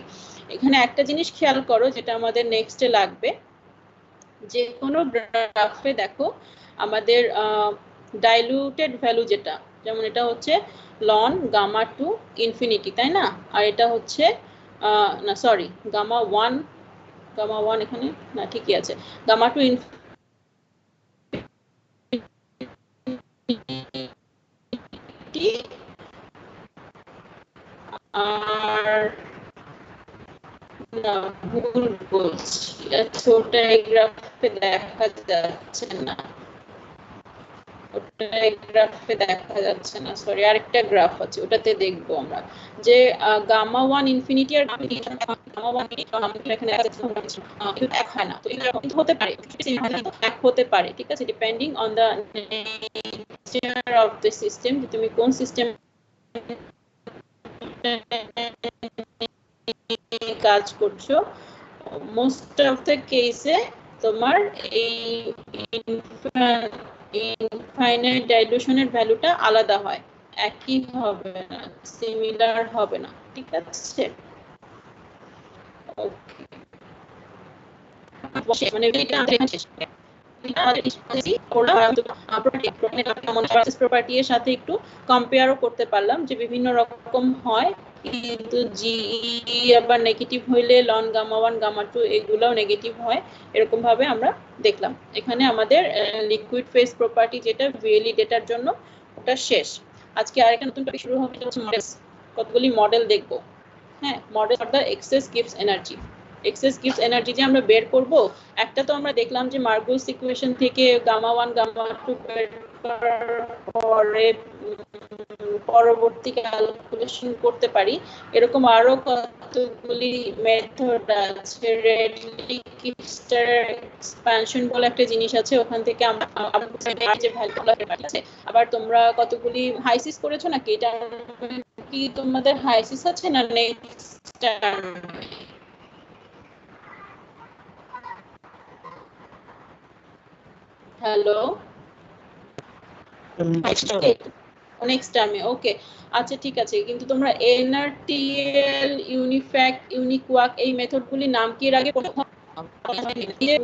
এখানে একটা জিনিস খেয়াল করো যেটা আমাদের নেক্সটে লাগবে, যে কোনো গ্রাফে দেখো আমাদের ডাইলুটেড ভ্যালু যেটা, যেমন এটা হচ্ছে লন গামা 2 ইনফিনিটি, তাই না? আর এটা হচ্ছে না সরি গামা 1 এখানে না, ঠিকই আছে, গামা 2 ইনফিনিটি। আর না ভুল বলছি, আচ্ছা ওটা এই গ্রাফে দেখা যাচ্ছে না, ওটা এই গ্রাফে দেখা যাচ্ছে না, সরি আরেকটা গ্রাফ আছে ওটাতে দেখবো আমরা যে গামা 1 ইনফিনিটি আর গামা 1 এখানে এক হয় না। তো এরকম হতে পারে, এক হতে পারে, ঠিক আছে? Depending on the nature of the system, যে তুমি কোন সিস্টেম কাজ করছো, মোস্ট অফ দ্য কেসে তোমার এই ইনফাইনাইট ডাইলুশনের ভ্যালুটা আলাদা হয়, একই হবে না, সিমিলার হবে না, ঠিক আছে? ওকে, মানে এটা আমাদের এখানে শেষ। প্রপার্টি এর সাথে একটু কম্পেয়ারও করতে পারলাম যে বিভিন্ন রকম হয়, কিন্তু জিই আবার নেগেটিভ হইলে লন গামা 1 গামা 2 এগুলোও নেগেটিভ হয়, এরকম ভাবে আমরা দেখলাম। এখানে আমাদের লিকুইড ফেজ প্রপার্টি যেটা ভিএলই ডেটার জন্য ওটা শেষ। আজকে আরেকটা নতুন টপিক শুরু হবে, হচ্ছে মডেলস। কতগুলি মডেল দেখবো। হ্যাঁ, model for the excess gives energy. Excess gives energy যে আমরা বের করব, একটা তো আমরা দেখলাম যে মার্গুস ইকুয়েশন থেকে গামা 1 গামা 2 বের করার পরে পরবর্তী ক্যালকুলেশন করতে পারি। এরকম আরো কতগুলি মেথড আছে। রেডলিকিস্টার এক্সপ্যানশন বলে একটা জিনিস আছে, ওখান থেকে আমরা যে ভ্যালুগুলো পেতে আছে। আবার তোমরা কতগুলি হাইসিস করেছো নাকি? এটা কি তোমাদের হাইসিস আছে না নেক্সট টার্ম? হ্যালো, নেক্সট টার্মে, ওকে, আচ্ছা ঠিক আছে। কিন্তু তোমরা এনআরটিএল, ইউনিফ্যাক্ট, ইউনিকোয়াক এই মেথডগুলি নাম কি এর আগে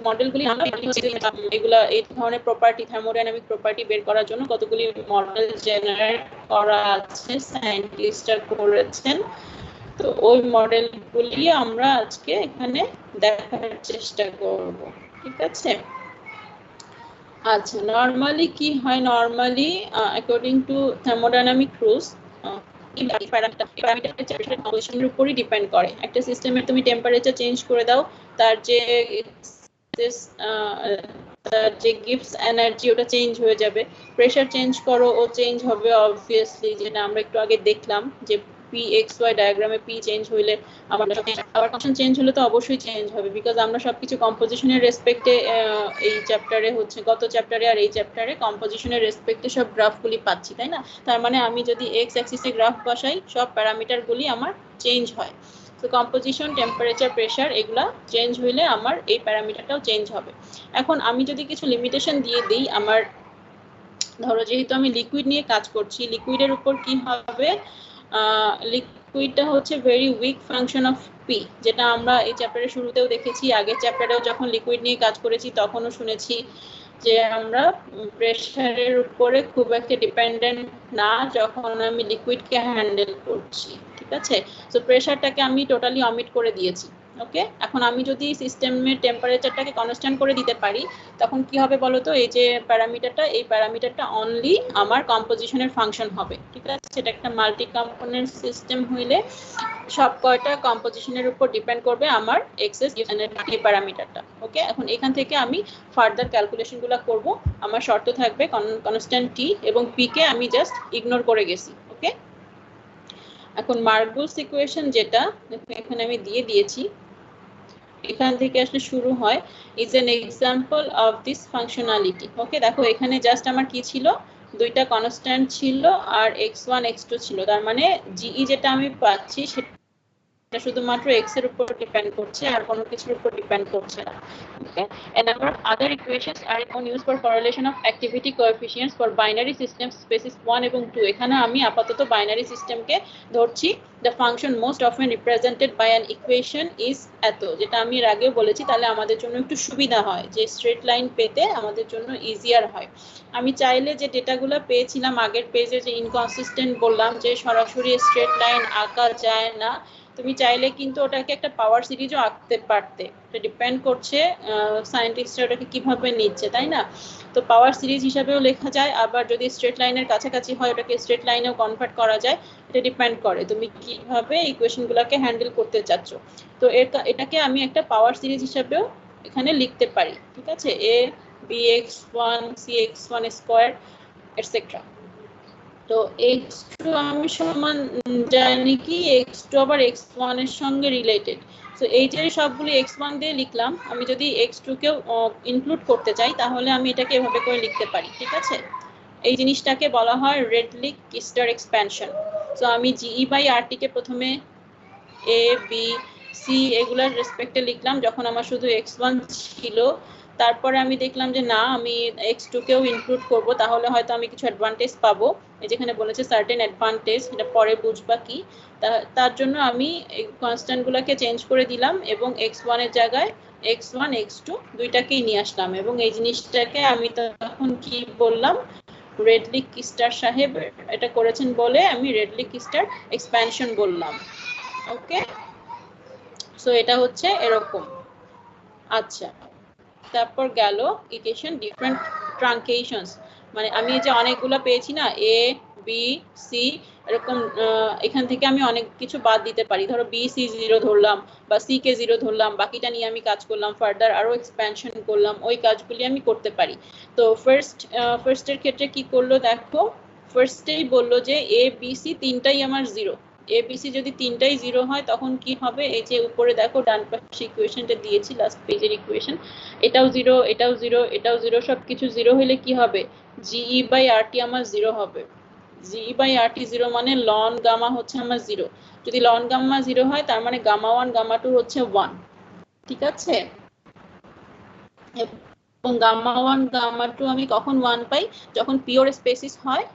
মডেলগুলি এগুলা এই ধরনের প্রপার্টি, থার্মোডাইনামিক প্রপার্টি বের করার জন্য কতগুলি মডেল জেনারেট করা আছে, সায়েন্টিস্টরা করেছেন। তো ওই মডেলগুলি আমরা আজকে এখানে দেখার চেষ্টা করব, ঠিক আছে? আচ্ছা, নরমালি কি হয়, normally according to thermodynamic rules parameter কম্পোজিশনের উপরই ডিপেন্ড করে। একটা সিস্টেমের তুমি টেম্পারেচার চেঞ্জ করে দাও, তার যে গিভস এনার্জি ওটা চেঞ্জ হয়ে যাবে। প্রেসার চেঞ্জ করো, ও চেঞ্জ হবে অবভিয়াসলি, যেটা আমরা একটু আগে দেখলাম যে PXY ডায়াগ্রামে P চেঞ্জ হইলে আবার ফাংশন চেঞ্জ হলে তো অবশ্যই চেঞ্জ হবে, বিকজ আমরা সবকিছু কম্পোজিশনের রেসপেক্টে এই চ্যাপ্টারে হচ্ছে, গত চ্যাপ্টারে আর এই চ্যাপ্টারে কম্পোজিশনের রেসপেক্টে সব গ্রাফগুলি পাচ্ছি, তাই না? তার মানে আমি যদি এক্স অ্যাক্সিসে গ্রাফ বসাই, সব প্যারামিটারগুলি আমার চেঞ্জ হয়। তো কম্পোজিশন, টেম্পারেচার, প্রেসার এগুলা চেঞ্জ হইলে আমার এই প্যারামিটারটাও চেঞ্জ হবে। এখন আমি যদি কিছু লিমিটেশন দিয়ে দিই, আমার ধরো যেহেতু আমি লিকুইড নিয়ে কাজ করছি, লিকুইডের উপর কি হবে, লিকুইডটা হচ্ছে very weak function of P, যেটা আমরা এই চ্যাপ্টারের শুরুতেও দেখেছি, আগের চ্যাপ্টারেও যখন লিকুইড নিয়ে কাজ করেছি তখনও শুনেছি যে আমরা প্রেসারের উপরে খুব একটা ডিপেন্ডেন্ট না যখন আমি লিকুইডকে হ্যান্ডেল করছি, ঠিক আছে? সো প্রেসারটাকে আমি টোটালি অমিট করে দিয়েছি। ওকে, এখন আমি যদি সিস্টেমের টেম্পারেচারটাকে কনস্ট্যান্ট করে দিতে পারি, তখন কি হবে বলো তো? এই যে প্যারামিটারটা, এই প্যারামিটারটা অনলি আমার কম্পোজিশনের ফাংশন হবে, ঠিক আছে? সেটা একটা মাল্টি কম্পোনেন্ট সিস্টেম হইলে সব কয়টা কম্পোজিশনের উপর ডিপেন্ড করবে আমার এক্সেস এনার্জি প্যারামিটারটা। ওকে, এখন এখান থেকে আমি ফার্দার ক্যালকুলেশনগুলো করব। আমার শর্ত থাকবে কনস্ট্যান্ট টি এবং পি কে আমি জাস্ট ইগনোর করে গেছি। ওকে, এখন মার্গুস ইকুয়েশন যেটা এখানে আমি দিয়ে দিয়েছি, এখান থেকে আসলে শুরু হয়, is an example of this functionality. Okay, দেখো এখানে জাস্ট আমার কি ছিল, দুইটা কনস্ট্যান্ট ছিল আর x1 x2 ছিল, তার মানে জিই যেটা আমি পাচ্ছি সেটা শুধুমাত্র x এর উপর ডিপেন্ড করছে আর কোনো কিছুর উপর ডিপেন্ড করছে না। ওকে, a number of other equations are used for correlation of activity coefficients for binary systems species 1 এবং 2। এখানে আমি আপাতত বাইনারি সিস্টেমকে ধরছি। the function most often represented by an equation is এত, যেটা আমি এর আগেও বলেছি, তাহলে আমাদের জন্য একটু সুবিধা হয়, যে স্ট্রেট লাইন পেতে আমাদের জন্য ইজিয়ার হয়। আমি চাইলে যে ডেটাগুলো পেয়েছিলাম আগের পেজে, যে ইনকনসিস্টেন্ট বললাম যে সরাসরি স্ট্রেট লাইন আঁকা যায় না, তুমি চাইলে কিন্তু ওটাকে একটা পাওয়ার সিরিজও আঁকতে পারতে। এটা ডিপেন্ড করছে সায়েন্টিস্টরা ওটাকে কিভাবে নিচ্ছে, তাই না? তো পাওয়ার সিরিজ হিসাবেও লেখা যায়, আবার যদি স্ট্রেট লাইনের কাছাকাছি হয় ওটাকে স্ট্রেট লাইনেও কনভার্ট করা যায়। এটা ডিপেন্ড করে তুমি কিভাবে ইকুয়েশনগুলোকে হ্যান্ডেল করতে চাচ্ছ। তো এটাকে আমি একটা পাওয়ার সিরিজ হিসাবেও এখানে লিখতে পারি, ঠিক আছে? a bx1 cx1 square etcetera. তো x2 আমি সমান জানি কি, x2 আবার x1 এর সঙ্গে রিলেটেড। সো এই যে সবগুলো x1 দিয়ে লিখলাম, আমি যদি x2 কেও ইনক্লুড করতে চাই তাহলে আমি এটাকে এভাবে করে লিখতে পারি, ঠিক আছে? এই জিনিসটাকে বলা হয় রেডলিকিস্টার এক্সপ্যানশন। সো আমি জিই বাই আরটি কে প্রথমে এ বি সি এগুলার রেসপেক্টে লিখলাম যখন আমার শুধু x1 ছিল। তারপরে আমি দেখলাম যে না, আমি x2 কেও ইনক্লুড করব, তাহলে হয়তো আমি কিছু অ্যাডভান্টেজ পাবো। এই যেখানে বলেছে সার্টেন অ্যাডভান্টেজ, এটা পরে বুঝবা কি। তার জন্য আমি এই কনস্ট্যান্টগুলোকে চেঞ্জ করে দিলাম এবং x1 এর জায়গায় x1 x2 দুইটাকেই নিয়ে আসলাম, এবং এই জিনিসটাকে আমি তখন কি বললাম, রেডলিক কিস্টার সাহেব এটা করেছেন বলে আমি রেডলিক কিস্টার এক্সপ্যানশন বললাম। ওকে, সো এটা হচ্ছে এরকম। আচ্ছা, তারপর গেল ইকুয়েশন ডিফারেন্ট ট্রাঙ্কেশনস, মানে আমি যে অনেকগুলো পেয়েছি না, এ বি সি এরকম, এখান থেকে আমি অনেক কিছু বাদ দিতে পারি। ধরো বি সি 0 ধরলাম বা সি কে 0 ধরলাম, বাকিটা নিয়ে আমি কাজ করলাম, ফার্দার আরো এক্সপ্যানশন করলাম, ওই কাজগুলি আমি করতে পারি। তো ফার্স্টের ক্ষেত্রে কি করলো দেখো, ফার্স্টেই বললো যে এ বি সি তিনটাই আমার 0। এবিসি যদি তিনটাই 0 হয় তখন কি হবে, এই যে উপরে দেখো ডান পাশে ইকুয়েশনটা দিয়েছি, লাস্ট পেজের ইকুয়েশন, এটাও 0 এটাও 0 এটাও 0, সবকিছু 0 হলে কি হবে, জিই বাই আরটি আমার 0 হবে। জিই বাই আরটি 0 মানে লন গামা হচ্ছে আমার 0। যদি লন গামা 0 হয় তার মানে গামা 1 গামা 2 হচ্ছে 1, ঠিক আছে। এবং গামা 1 গামা 2 আমি কখন 1 পাই, যখন পিওর স্পেসিস হয়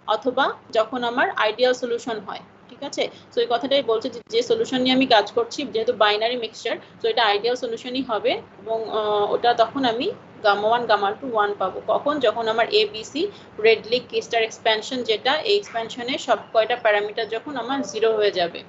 অথবা যখন আমার আইডিয়াল সলিউশন হয়, ঠিক আছে। সো এই কথাটাই বলছে যে সলিউশন নিয়ে আমি কাজ করছি, যেহেতু বাইনারি মিক্সচার, সো এটা আইডিয়াল সলিউশনই হবে, এবং ওটা তখন আমি গামা 1 গামা 2 1 পাবো। কখন, যখন আমার এ বি সি রেডলিক কিস্টার এক্সপ্যানশন, যেটা এই এক্সপ্যানশনে সব কয়টা প্যারামিটার যখন আমার 0 হয়ে যাবে।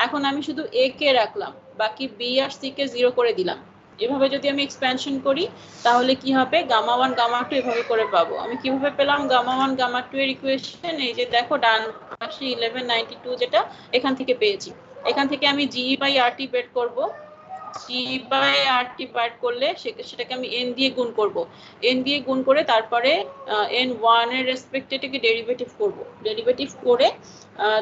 এখন আমি শুধু এ কে রাখলাম, বাকি বি আর সি কে 0 করে দিলাম। এভাবে যদি আমি এক্সপ্যানশন করি তাহলে কি হবে, গামা 1 গামা 2 এভাবে করে পাবো। আমি কিভাবে পেলাম গামা 1 গামা 2 এর ইকুয়েশন, এই যে দেখো ডান পাশে 1192 যেটা এখান থেকে পেয়েছি। এখান থেকে আমি জিই বাই আরটি বের করব। জি বাই আরটি বার করলে সেটাকে আমি এন দিয়ে গুণ করব। এন দিয়ে গুণ করে তারপরে এন 1 এর রেসপেক্টে এটাকে ডেরিভেটিভ করব। ডেরিভেটিভ করে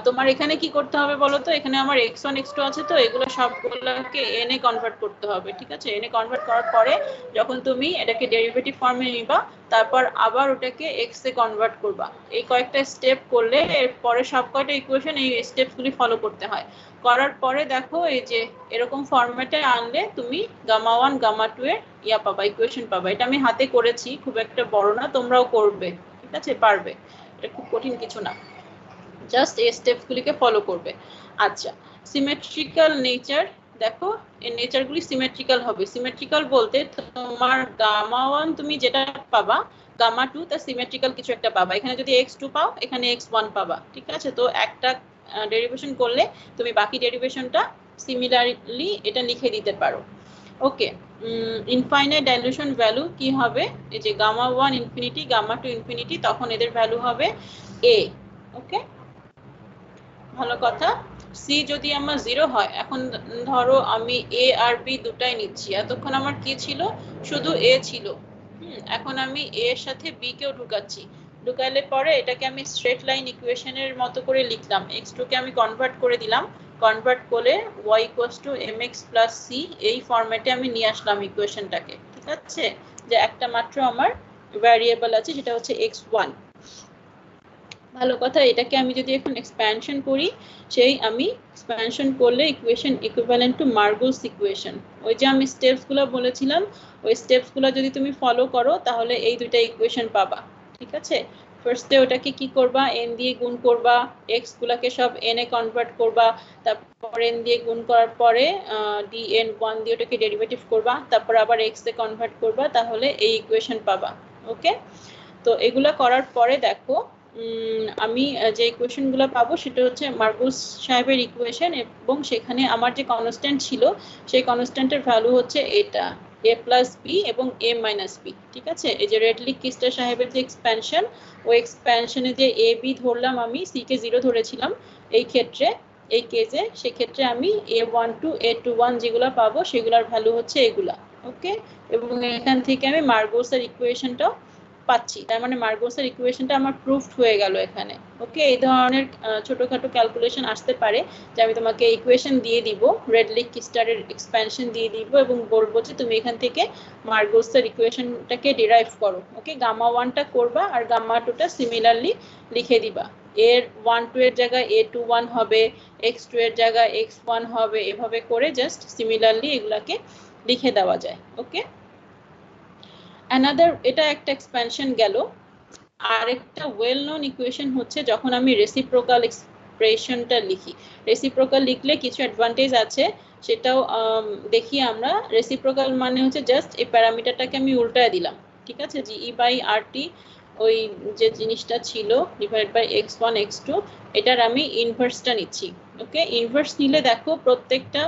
তোমার এখানে কি করতে হবে বলো তো, এখানে আমার x1 x2 আছে, তো এগুলো সবগুলোকে n এ কনভার্ট করতে হবে, ঠিক আছে। n এ কনভার্ট করার পরে যখন তুমি এটাকে ডেরিভেটিভ ফর্মে নিবা, তারপর আবার ওটাকে x এ কনভার্ট করবা। এই কয়েকটা স্টেপ করলে এরপরে সব কয়টা ইকুয়েশন এই স্টেপসগুলি ফলো করতে হয়। করার পরে দেখো এই যে এরকম ফরম্যাটে আনলে তুমি গামা 1 গামা 2 এর ইয়া পাবা, ইকুয়েশন পাবা। এটা আমি হাতে করেছি, খুব একটা বড় না, তোমরাও করবে, ঠিক আছে, পারবে, এটা খুব কঠিন কিছু না, জাস্ট এই স্টেপসগুলিকে ফলো করবে। আচ্ছা, সিমেট্রিক্যাল নেচার, দেখো এই নেচারগুলি সিমেট্রিক্যাল হবে। সিমেট্রিক্যাল বলতে তোমার গামা 1 তুমি যেটা পাবা, গামা 2 তার সিমেট্রিক্যাল কিছু একটা পাবা। এখানে যদি x2 পাও, এখানে x1 পাবা, ঠিক আছে। তো একটা ডেরিভেশন করলে তুমি বাকি ডেরিভেশনটা সিমিলারলি এটা লিখে দিতে পারো। ওকে, ইনফাইনাইট ডাইলিউশন ভ্যালু কি হবে, এই যে গামা 1 ইনফিনিটি গামা 2 ইনফিনিটি, তখন এদের ভ্যালু হবে a। ওকে, ভালো কথা। সি যদি আমার 0 হয়, এখন ধরো আমি এ আর বি দুটাই নিচ্ছি, এতক্ষণ আমার কি ছিল, শুধু এ ছিল। এখন আমি এ এর সাথে বি কেও ঢুকাচ্ছি, ঢুকাইলে পরে এটাকে আমি স্ট্রেট লাইন ইকুয়েশনের মতো করে লিখলাম। x2 কে আমি কনভার্ট করে দিলাম, কনভার্ট করে y mx plus c এই ফরম্যাটে আমি নিয়ে আসলাম ইকুয়েশনটাকে, ঠিক আছে। যে একটা মাত্র আমার ভ্যারিয়েবল আছে, সেটা হচ্ছে x1। ভালো কথা, এটাকে আমি যদি এখন এক্সপ্যানশন করি, সেই আমি এক্সপ্যানশন করলে ইকুয়েশন ইকুইভ্যালেন্ট টু মার্গুলস ইকুয়েশন, ওই যে আমি স্টেপসগুলো বলেছিলাম, ওই স্টেপসগুলো যদি তুমি ফলো করো তাহলে এই দুইটা ইকুয়েশন পাবা, ঠিক আছে। ফার্স্টে ওটাকে কি করবা, n দিয়ে গুণ করবা, x গুলাকে সব n এ কনভার্ট করবা, তারপর n দিয়ে গুণ করার পরে dn1 দিয়ে ওটাকে ডেরিভেটিভ করবা, তারপর আবার x এ কনভার্ট করবা, তাহলে এই ইকুয়েশন পাবা। ওকে, তো এগুলা করার পরে দেখো আমি যে ইকুয়েশনগুলো পাবো সেটা হচ্ছে মার্গুস সাহেবের ইকুয়েশন, এবং সেখানে আমার যে কনস্ট্যান্ট ছিল সেই কনস্ট্যান্টের ভ্যালু হচ্ছে এটা a প্লাস বি এবং a মাইনাস বি, ঠিক আছে। এই যে রেডলিক কিস্টার সাহেবের যে এক্সপ্যানশন, ওই এক্সপ্যানশনে যে a b ধরলাম, আমি c কে 0 ধরেছিলাম এই ক্ষেত্রে, এই কেসে, সেক্ষেত্রে আমি a12 a21 যেগুলো পাবো সেগুলোর ভ্যালু হচ্ছে এগুলা। ওকে, এবং এখান থেকে আমি মার্গুসের ইকুয়েশনটাও পাচ্ছি, তার মানে মার্গুসের ইকুয়েশনটা আমার প্রুফড হয়ে গেল এখানে। ওকে, এই ধরনের ছোটখাটো ক্যালকুলেশন আসতে পারে, যে আমি তোমাকে ইকুয়েশন দিয়ে দিব, রেডলিক কিস্টারের এক্সপ্যানশন দিয়ে দিব, এবং বলবো যে তুমি এখান থেকে মার্গুসের ইকুয়েশনটাকে ডিরাইভ করো। ওকে, গামা 1টা করবা আর গামা 2টা সিমিলারলি লিখে দিবা। এর 1 2 এর জায়গায় a21 হবে, x2 এর জায়গায় x1 হবে, এভাবে করে জাস্ট সিমিলারলি এগুলাকে লিখে দেওয়া যায়। ওকে, অ্যানাদার, এটা একটা এক্সপ্যানশন গেল। আরেকটা ওয়েল নোন ইকুয়েশন হচ্ছে যখন আমি রেসিপ্রোকাল এক্সপ্রেশনটা লিখি। রেসিপ্রোকাল লিখলে কিছু অ্যাডভান্টেজ আছে, সেটাও দেখি আমরা। রেসিপ্রোকাল মানে হচ্ছে জাস্ট এই প্যারামিটারটাকে আমি উল্টায় দিলাম, ঠিক আছে, জি ই বাই আর টি, ওই যে জিনিসটা ছিল ডিভাইড বাই x1 x2, এটার আমি ইনভার্সটা নিচ্ছি। ওকে, ইনভার্স নিলে দেখো প্রত্যেকটা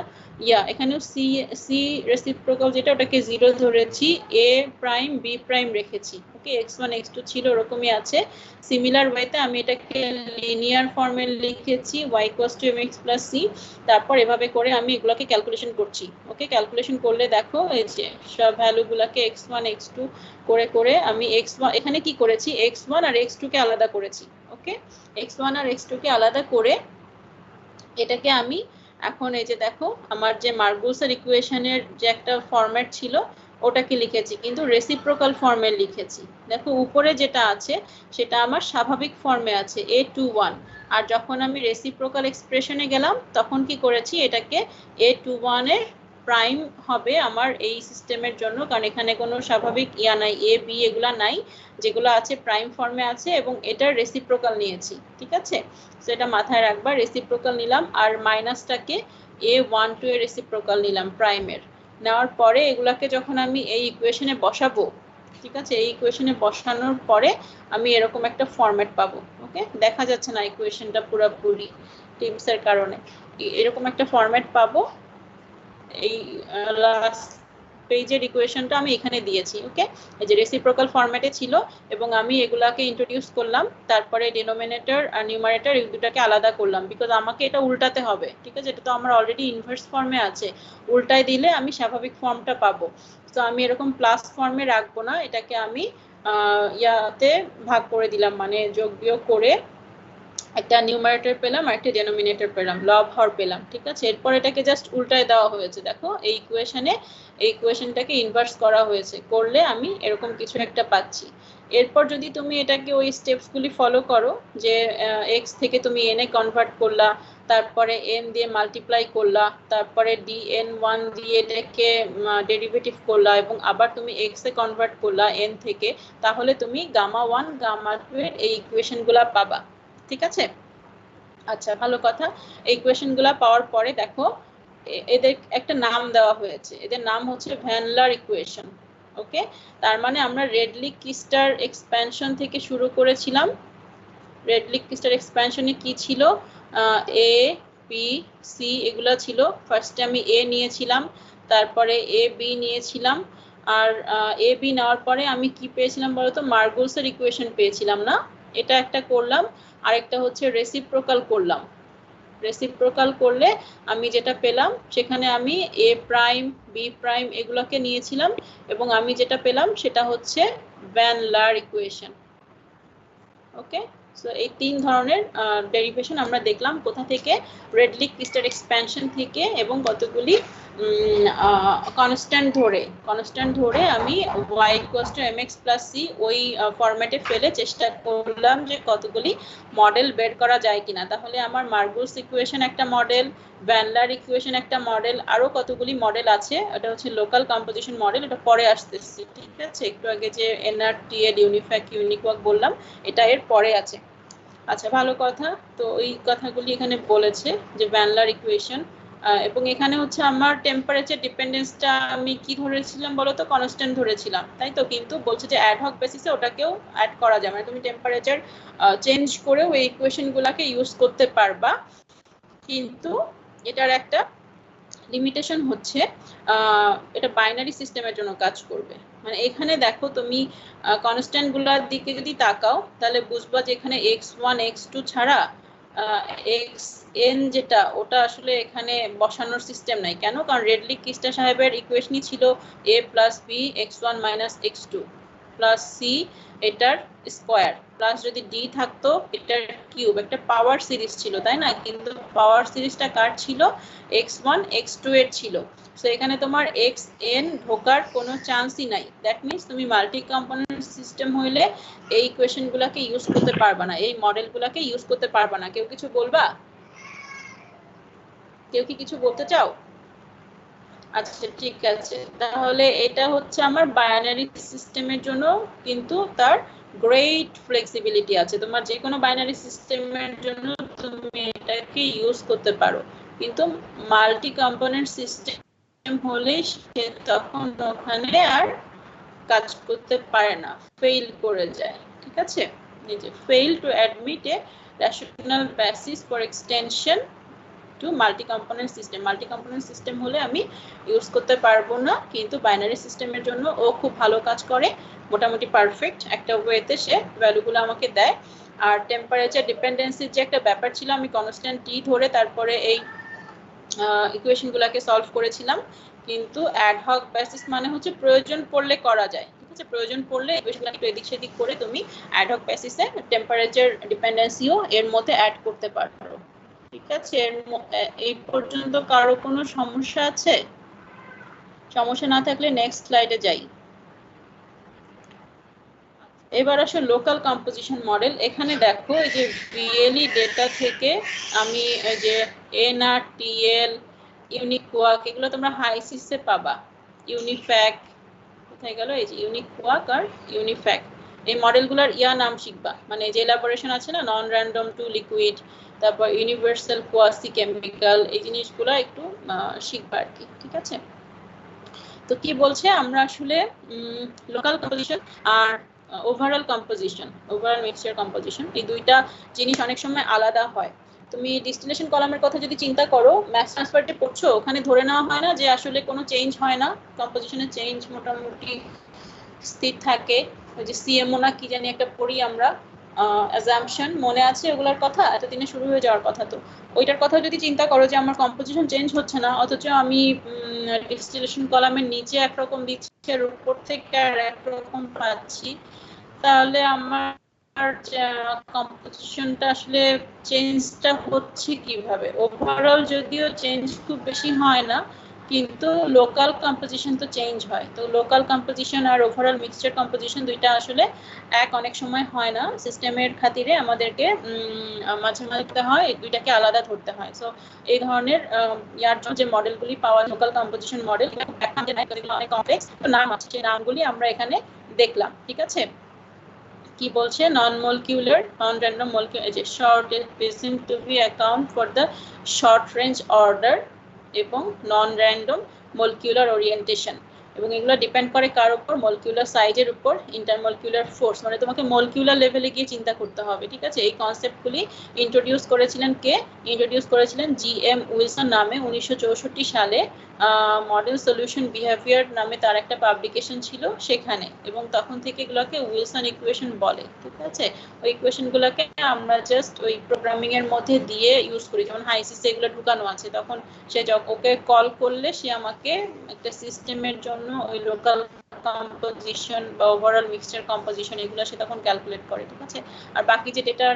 এখানেও সি সি রেসিপ্রোকাল যেটা, ওটাকে 0 ধরেছি, a প্রাইম বি প্রাইম রেখেছি। ওকে, x1 x2 ছিল ওরকমই আছে। সিমিলার ওয়েতে আমি এটাকে লিনিয়ার ফর্মে লিখেছি y = mx + c। তারপর এভাবে করে আমি এগুলোকে ক্যালকুলেশন করছি। ওকে, ক্যালকুলেশন করলে দেখো এই যে সব ভ্যালুগুলোকে x1 x2 করে করে আমি x1 এখানে কি করেছি, x1 আর x2 কে আলাদা করেছি। ওকে, x1 আর x2 কে আলাদা করে এটাকে আমি এখন এই যে দেখো আমার যে মার্গুসের ইকুয়েশনের যে একটা ফরম্যাট ছিল ওটাকে লিখেছি, কিন্তু রেসিপ্রোকাল ফর্মে লিখেছি। দেখো উপরে যেটা আছে সেটা আমার স্বাভাবিক ফর্মে আছে a21, আর যখন আমি রেসিপ্রোকাল এক্সপ্রেশনে গেলাম তখন কি করেছি, এটাকে a21 এর প্রাইম হবে আমার এই সিস্টেমের জন্য, কারণ এখানে কোনো স্বাভাবিক নাই, এ বি এগুলা নাই, যেগুলো আছে প্রাইম ফর্মে আছে, এবং এটার রেসিপ্রোকাল নিয়েছি। ঠিক আছে, সেটা মাথায় রাখবা, রেসিপ্রোকাল নিলাম, আর মাইনাসটাকে a12 এর রেসিপ্রোকাল নিলাম প্রাইমের। নেওয়ার পরে এগুলাকে যখন আমি এই ইকুয়েশনে বসাবো, ঠিক আছে, এই ইকুয়েশনে বসানোর পরে আমি এরকম একটা ফরম্যাট পাবো। ওকে, দেখা যাচ্ছে না ইকুয়েশনটা পুরোপুরি টিমসের কারণে, এরকম একটা ফরম্যাট পাবো। এই লাস্ট পেজের ইকুয়েশনটা আমি এখানে দিয়েছি। ওকে, এই যে রেসিপ্রোকাল ফরম্যাটে ছিল, এবং আমি এগুলাকে ইন্ট্রোডিউস করলাম, তারপরে ডিনোমিনেটর আর নিউমারেটর এই দুটাকে আলাদা করলাম, বিকজ আমাকে এটা উল্টাতে হবে। ঠিক আছে, এটা তো আমার অলরেডি ইনভার্স ফর্মে আছে, উল্টায় দিলে আমি স্বাভাবিক ফর্মটা পাবো। তো আমি এরকম প্লাস ফর্মে রাখবো না, এটাকে আমি ইয়াতে ভাগ করে দিলাম, মানে যোগ বিয়োগ করে একটা নিউমারেটর পেলাম আর একটা ডেনোমিনেটর পেলাম, লব হর পেলাম। ঠিক আছে, এরপর এটাকে জাস্ট উল্টায় দেওয়া হয়েছে। দেখো এই ইকুয়েশনে এই ইকুয়েশনটাকে ইনভার্স করা হয়েছে, করলে আমি এরকম কিছু একটা পাচ্ছি। এরপর যদি তুমি এটাকে ওই স্টেপসগুলি ফলো করো, যে x থেকে তুমি n এ কনভার্ট করলা, তারপরে n দিয়ে মাল্টিপ্লাই করলা, তারপরে dn1 দিয়ে এটাকে ডেরিভেটিভ করলা, এবং আবার তুমি x এ কনভার্ট করলা n থেকে, তাহলে তুমি গামা1 গামা2 এর এই ইকুয়েশনগুলো পাবা। ঠিক আছে, আচ্ছা ভালো কথা। এই ইকুয়েশনগুলো পাওয়ার পরে দেখো এদের একটা নাম দেওয়া হয়েছে, এদের নাম হচ্ছে ভ্যান লার ইকুয়েশন। ওকে, তার মানে আমরা রেডলি-কিস্টার এক্সপ্যানশন থেকে শুরু করেছিলাম। রেডলি-কিস্টার এক্সপ্যানশনে কি ছিল, এ বি সি এগুলো ছিল। ফার্স্টে আমি এ নিয়েছিলাম, তারপরে এ বি নিয়েছিলাম, আর এ বি নেওয়ার পরে আমি কি পেয়েছিলাম বলতো, মার্গুসের ইকুয়েশন পেয়েছিলাম না, এটা একটা করলাম। আরেকটা হচ্ছে রেসিপ্রোকাল করলাম। রেসিপ্রোকাল করলে আমি যেটা পেলাম, সেখানে আমি এ প্রাইম বি প্রাইম এগুলোকে নিয়েছিলাম, এবং আমি যেটা পেলাম সেটা হচ্ছে ভ্যান লার ইকুয়েশন। ওকে, সো এই তিন ধরনের ডেরিভেশন আমরা দেখলাম কোথা থেকে, রেডলি-কিস্টার এক্সপ্যানশন থেকে, এবং কতগুলি কনস্ট্যান্ট ধরে আমি y = mx + c ওই ফরম্যাটে ফেলে চেষ্টা করলাম যে কতগুলি মডেল বের করা যায় কিনা। তাহলে আমার মার্গুস ইকুয়েশন একটা মডেল, ভ্যান লার ইকুয়েশন একটা মডেল, আরো কতগুলি মডেল আছে, এটা হচ্ছে লোকাল কম্পোজিশন মডেল, এটা পরে আসতেছে। ঠিক আছে, একটু আগে যে NRTL, ইউনিফ্যাক, ইউনিকোয়াক বললাম, এটা এর পরে আছে। আচ্ছা ভালো কথা, তো ওই কথাগুলি এখানে বলেছে যে ভ্যান লার ইকুয়েশন, এবং এখানে হচ্ছে আমার টেম্পারেচার ডিপেন্ডেন্সটা আমি কি ধরেছিলাম বলো তো, কনস্ট্যান্ট ধরেছিলাম, তাই তো, কিন্তু বলছে যে অ্যাডহক বেসিসে ওটাকেও অ্যাড করা যায়, মানে তুমি টেম্পারেচার চেঞ্জ করেও এই ইকুয়েশনগুলোকে ইউজ করতে পারবা, কিন্তু এটার একটা লিমিটেশন হচ্ছে এটা বাইনারি সিস্টেমের জন্য কাজ করবে। মানে এখানে দেখো তুমি কনস্ট্যান্ট গুলার দিকে যদি তাকাও, তাহলে বুঝবা যে এখানে x1 x2 ছাড়া xn যেটা, ওটা আসলে এখানে বসানোর সিস্টেম নাই। কেন? কারণ রেডলি-কিস্টার সাহেবের ইকুয়েশনই ছিল a + b x1 - x2 plus C এটার স্কোয়ার প্লাস যদি ডি থাকতো এটার কিউব, একটা পাওয়ার সিরিজ ছিল তাই না, কিন্তু পাওয়ার সিরিজটা কার ছিল, x1 x2 এর ছিল। সো এখানে তোমার xn ঢোকার কোনো চান্সই নাই। দ্যাট মিন্স তুমি মাল্টি কম্পোনেন্ট সিস্টেম হইলে এই ইকুয়েশনগুলোকে ইউজ করতে পারবা না, এই মডেলগুলোকে ইউজ করতে পারবা না। কেউ কিছু বলবা? কেউ কি কিছু বলতে চাও? আচ্ছা ঠিক আছে, তাহলে এটা হচ্ছে আমার বাইনারি সিস্টেমের জন্য, কিন্তু তার গ্রেট ফ্লেক্সিবিলিটি আছে। তোমার যে কোনো বাইনারি সিস্টেমের জন্য তুমি এটাকে ইউজ করতে পারো, কিন্তু মাল্টি কম্পোনেন্ট সিস্টেম হলে সে তখন ওখানে আর কাজ করতে পারে না, ফেল করে যায়। ঠিক আছে, এই যে fail to admit a rational basis for extension to multi component system. Multi component system হলে আমি ইউজ করতে পারবো না, কিন্তু বাইনারি সিস্টেমের জন্য ও খুব ভালো কাজ করে, মোটামুটি পারফেক্ট একটা ওয়েতে সে ভ্যালুগুলো আমাকে দেয়। আর টেম্পারেচার ডিপেন্ডেন্সির যে একটা ব্যাপার ছিল, আমি কনস্ট্যান্ট টি ধরে তারপরে এই ইকুয়েশনগুলোকে সলভ করেছিলাম, কিন্তু অ্যাডহক বেসিস মানে হচ্ছে প্রয়োজন পড়লে করা যায়। ঠিক আছে, প্রয়োজন পড়লে ইকুয়েশনগুলো একটু এদিক সেদিক করে তুমি অ্যাডহক বেসিসে টেম্পারেচার ডিপেন্ডেন্সিও এর মধ্যে অ্যাড করতে পারো। ঠিক আছে, এই পর্যন্ত কারো কোনো সমস্যা আছে? সমস্যা না থাকলে নেক্সট স্লাইডে যাই। এবার আসো লোকাল কম্পোজিশন মডেল। এখানে দেখো এই যে বিএলই ডেটা থেকে আমি এই যে এনআরটিএল, ইউনিকোয়াক, এগুলো তোমরা হাইসিসে পাবা। ইউনিফ্যাক কোথায় গেল, এই যে ইউনিকোয়াক আর ইউনিফ্যাক, এই মডেলগুলোর নাম শিখবা। মানে যে এলাবোরেশন আছে না, নন র্যান্ডম টু লিকুইড, তারপর ইউনিভার্সাল কোয়াসি কেমিক্যাল, এই জিনিসগুলো একটু শিখবা আর কি। ঠিক আছে, তো কি বলছে, আমরা আসলে লোকাল কম্পোজিশন আর overall composition, overall mixture composition, এই দুইটা জিনিস অনেক সময় আলাদা হয়। তুমি ডিস্টিলেশন কলামের কথা যদি চিন্তা করো, ম্যাস ট্রান্সফারটি পড়ছো, ওখানে ধরে নেওয়া হয় না যে আসলে কোনো চেঞ্জ হয় না, কম্পোজিশনের চেঞ্জ মোটামুটি স্থির থাকে। ওই যে সিএমও না কি জানি একটা পড়ি আমরা, অ্যাজাম্পশন, মনে আছে ওগুলোর কথা, এতদিনে শুরু হয়ে যাওয়ার কথা। তো ওইটার কথা যদি চিন্তা করো যে আমার কম্পোজিশন চেঞ্জ হচ্ছে না, অথচ আমি ডিস্টিলেশন কলামের নিচে একরকম দিচ্ছি আর উপর থেকে আর একরকম পাচ্ছি, তাহলে আমার কম্পোজিশনটা আসলে চেঞ্জটা হচ্ছে কিভাবে? ওভারঅল যদিও চেঞ্জ খুব বেশি হয় না, কিন্তু লোকাল কম্পোজিশন তো চেঞ্জ হয়। তো লোকাল কম্পোজিশন আর ওভারঅল মিক্সচার কম্পোজিশন দুইটা আসলে অনেক সময় হয় না, সিস্টেমের খাতিরে আমাদেরকে মাঝে মাঝে হয়, দুইটাকে আলাদা ধরতে হয়। সো এই ধরনের ইয়ার জন্য যে মডেলগুলি পাওয়া, লোকাল কম্পোজিশন মডেল, অনেক কমপ্লেক্স, তো নাম আছে, সেই নামগুলি আমরা এখানে দেখলাম। ঠিক আছে, কি বলছে, non molecular non random molecular, যে short present to be account for the short range order এবং নন র্যান্ডম মলিকিউলার ওরিয়েন্টেশন, এবং এগুলো ডিপেন্ড করে কার উপর, মলিকিউলার সাইজের উপর, ইন্টারমলিকিউলার ফোর্স, মানে তোমাকে মলিকিউলার লেভেলে গিয়ে চিন্তা করতে হবে। ঠিক আছে, এই কনসেপ্টগুলি ইন্ট্রোডিউস করেছিলেন কে? ইন্ট্রোডিউস করেছিলেন জিএম উইলসন নামে 1964 সালে। মডেল সলিউশন বিহেভিয়ার নামে তার একটা পাবলিকেশন ছিল সেখানে, এবং তখন থেকে এগুলোকে উইলসন ইকুয়েশন বলে। ঠিক আছে, ওই ইকুয়েশনগুলোকে আমরা জাস্ট ওই প্রোগ্রামিং এর মধ্যে দিয়ে ইউজ করি, যেমন হাইসিসে এগুলো ঢুকানো আছে, তখন সে ওকে কল করলে সে আমাকে একটা সিস্টেমের জন্য ওই লোকাল কম্পোজিশন বা ওভারঅল মিক্সচার কম্পোজিশন এগুলো সে তখন ক্যালকুলেট করে। ঠিক আছে, আর বাকি যে ডেটার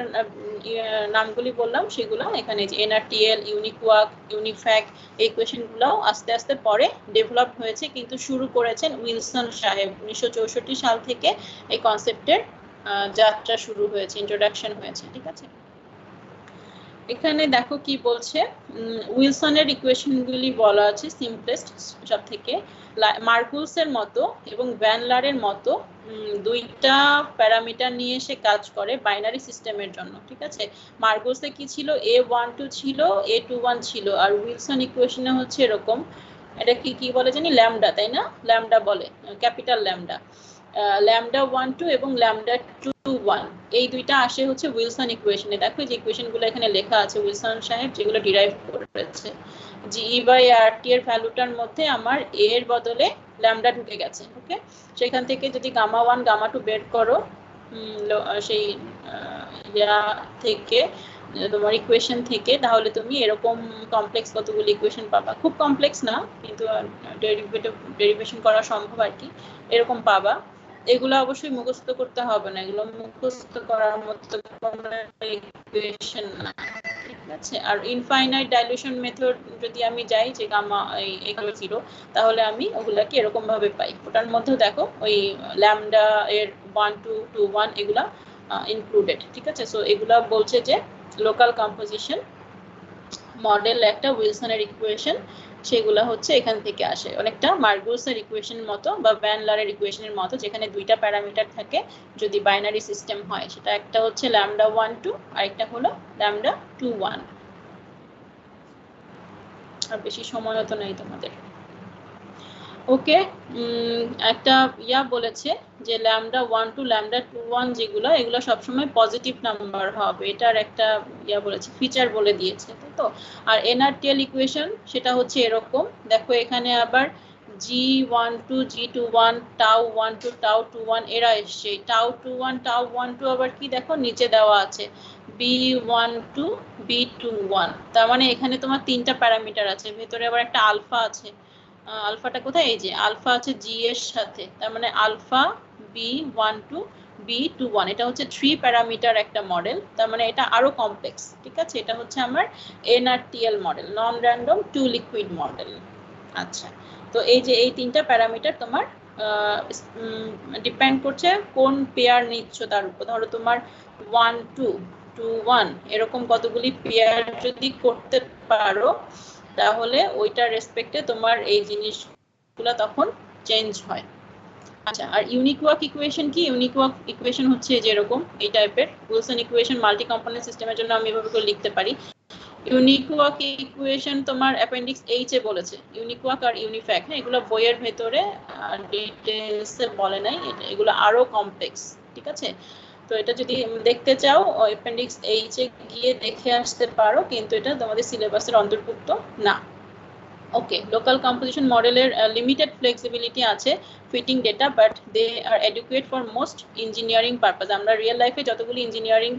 নামগুলি বললাম সেগুলো এখানে, যে এনআরটিএল, ইউনিকোয়াক, ইউনিফ্যাক, এই ইকুয়েশনগুলো আস্তে আস্তে পরে ডেভেলপ হয়েছে, কিন্তু শুরু করেছেন উইলসন সাহেব। 1964 সাল থেকে এই কনসেপ্টের যাত্রা শুরু হয়েছে, ইন্ট্রোডাকশন হয়েছে। ঠিক আছে, এখানে দেখো কি বলছে, উইলসনের ইকুয়েশনগুলি বলা আছে সিম্পলেস্ট সব থেকে, মার্কুলসের মতো এবং ভ্যান লারের মতো দুইটা প্যারামিটার নিয়ে এসে কাজ করে বাইনারি সিস্টেমের জন্য। ঠিক আছে, মার্কুলসে কি ছিল, A12 ছিল, A21 ছিল, আর উইলসন ইকুয়েশনে হচ্ছে এরকম, এটা কি বলে জানি, ল্যামডা, তাই না, ল্যামডা বলে, ক্যাপিটাল ল্যামডা, ল্যামডা 12 এবং ল্যামডা 21, এই দুইটা আসে হচ্ছে উইলসন ইকুয়েশনে। দেখো যে ইকুয়েশনগুলো এখানে লেখা আছে উইলসন সাহেব যেগুলো ডিরাইভ করেছে, জিই বাই আরটি এর ভ্যালুটার মধ্যে আমার এ এর বদলে ল্যামডা ঢুকে গেছে। ওকে, সেখান থেকে যদি গামা 1 গামা 2 বের করো, সেই থেকে তোমার ইকুয়েশন থেকে, তাহলে তুমি এরকম কমপ্লেক্স কতগুলো ইকুয়েশন পাবা, খুব কমপ্লেক্স না কিন্তু ডেরিভেশন করা সম্ভব আর কি, এরকম পাবা। এগুলো অবশ্যই মুখস্থ করতে হবে না, এগুলো মুখস্থ করার মতো কোনো ইকুয়েশন না, ঠিক আছে। আর ইনফাইনাইট ডাইলিউশন মেথড যদি আমি যাই যে গামা এগুলো 0, তাহলে আমি ওগুলাকে এরকম ভাবে পাই। ওটার মধ্যে দেখো ওই ল্যামডা এর 1 2 2 1 এগুলা ইনক্লুডেড, ঠিক আছে। সো এগুলা বলছে যে লোকাল কম্পোজিশন মডেল একটা উইলসনের ইকুয়েশন, সেগুলো হচ্ছে এখান থেকে আসে, অনেকটা মার্গুসের ইকুয়েশনের মতো বা ভ্যান লারের ইকুয়েশনের মতো, যেখানে দুইটা প্যারামিটার থাকে যদি বাইনারি সিস্টেম হয়, সেটা একটা হচ্ছে ল্যামডা 1 2 আর একটা হলো ল্যামডা 2 1। আর বেশি সময় তো নেই তোমাদের। ওকে, একটা বলেছে যে ল্যামডা 1 টু ল্যামডা 2 1 যেগুলো, এগুলো সবসময় পজিটিভ নাম্বার হবে, এটার একটা বলেছে, ফিচার বলে দিয়েছে, তাই তো। আর এনআরটিএল ইকুয়েশন সেটা হচ্ছে এরকম, দেখো এখানে আবার G12 G21 tau 1 two tau 21 এরা এসছে, টাউ 21 টাউ 12 আবার কি দেখো নিচে দেওয়া আছে B12 B21, তার মানে এখানে তোমার তিনটা প্যারামিটার আছে, ভেতরে আবার একটা আলফা আছে। আলফাটা কোথায়, এই যে আলফা আছে জি এর সাথে, তার মানে আলফা B12 B21, এটা হচ্ছে 3 প্যারামিটার একটা মডেল, তার মানে এটা আরো কমপ্লেক্স, ঠিক আছে। এটা হচ্ছে আমার এনআরটিএল মডেল, নন র্যান্ডম টু লিকুইড মডেল। আচ্ছা, তো এই যে এই তিনটা প্যারামিটার তোমার ডিপেন্ড করছে কোন পেয়ার নিচ্ছ তার উপর। ধরো তোমার 1 2 2 1 এরকম কতগুলি পেয়ার যদি করতে পারো, তাহলে ওইটার রেসপেক্টে তোমার এই জিনিসগুলো তখন চেঞ্জ হয়। আচ্ছা, আর ইউনিকওয়াক ইকুয়েশন কি? ইউনিকওয়াক ইকুয়েশন হচ্ছে যে এরকম এই টাইপের, উইলসন ইকুয়েশন মাল্টি কম্পোনেন্ট সিস্টেমের জন্য আমি এভাবে করে লিখতে পারি। ইউনিকওয়াক ইকুয়েশন তোমার অ্যাপেন্ডিক্স এইচ এ বলেছে, ইউনিকওয়াক আর ইউনিফ্যাক, হ্যাঁ এগুলো বইয়ের ভেতরে ডিটেইলসে বলে নাই, এগুলো আরো কমপ্লেক্স, ঠিক আছে। তো এটা যদি দেখতে চাও অ্যাপেন্ডিক্স এইচ এ গিয়ে দেখে আসতে পারো, কিন্তু এটা তোমাদের সিলেবাসের অন্তর্ভুক্ত না। ওকে, লোকাল কম্পোজিশন মডেলের লিমিটেড ফ্লেক্সিবিলিটি আছে fitting data, but they are adequate for most engineering purpose. আমরা রিয়েল লাইফে যতগুলি ইঞ্জিনিয়ারিং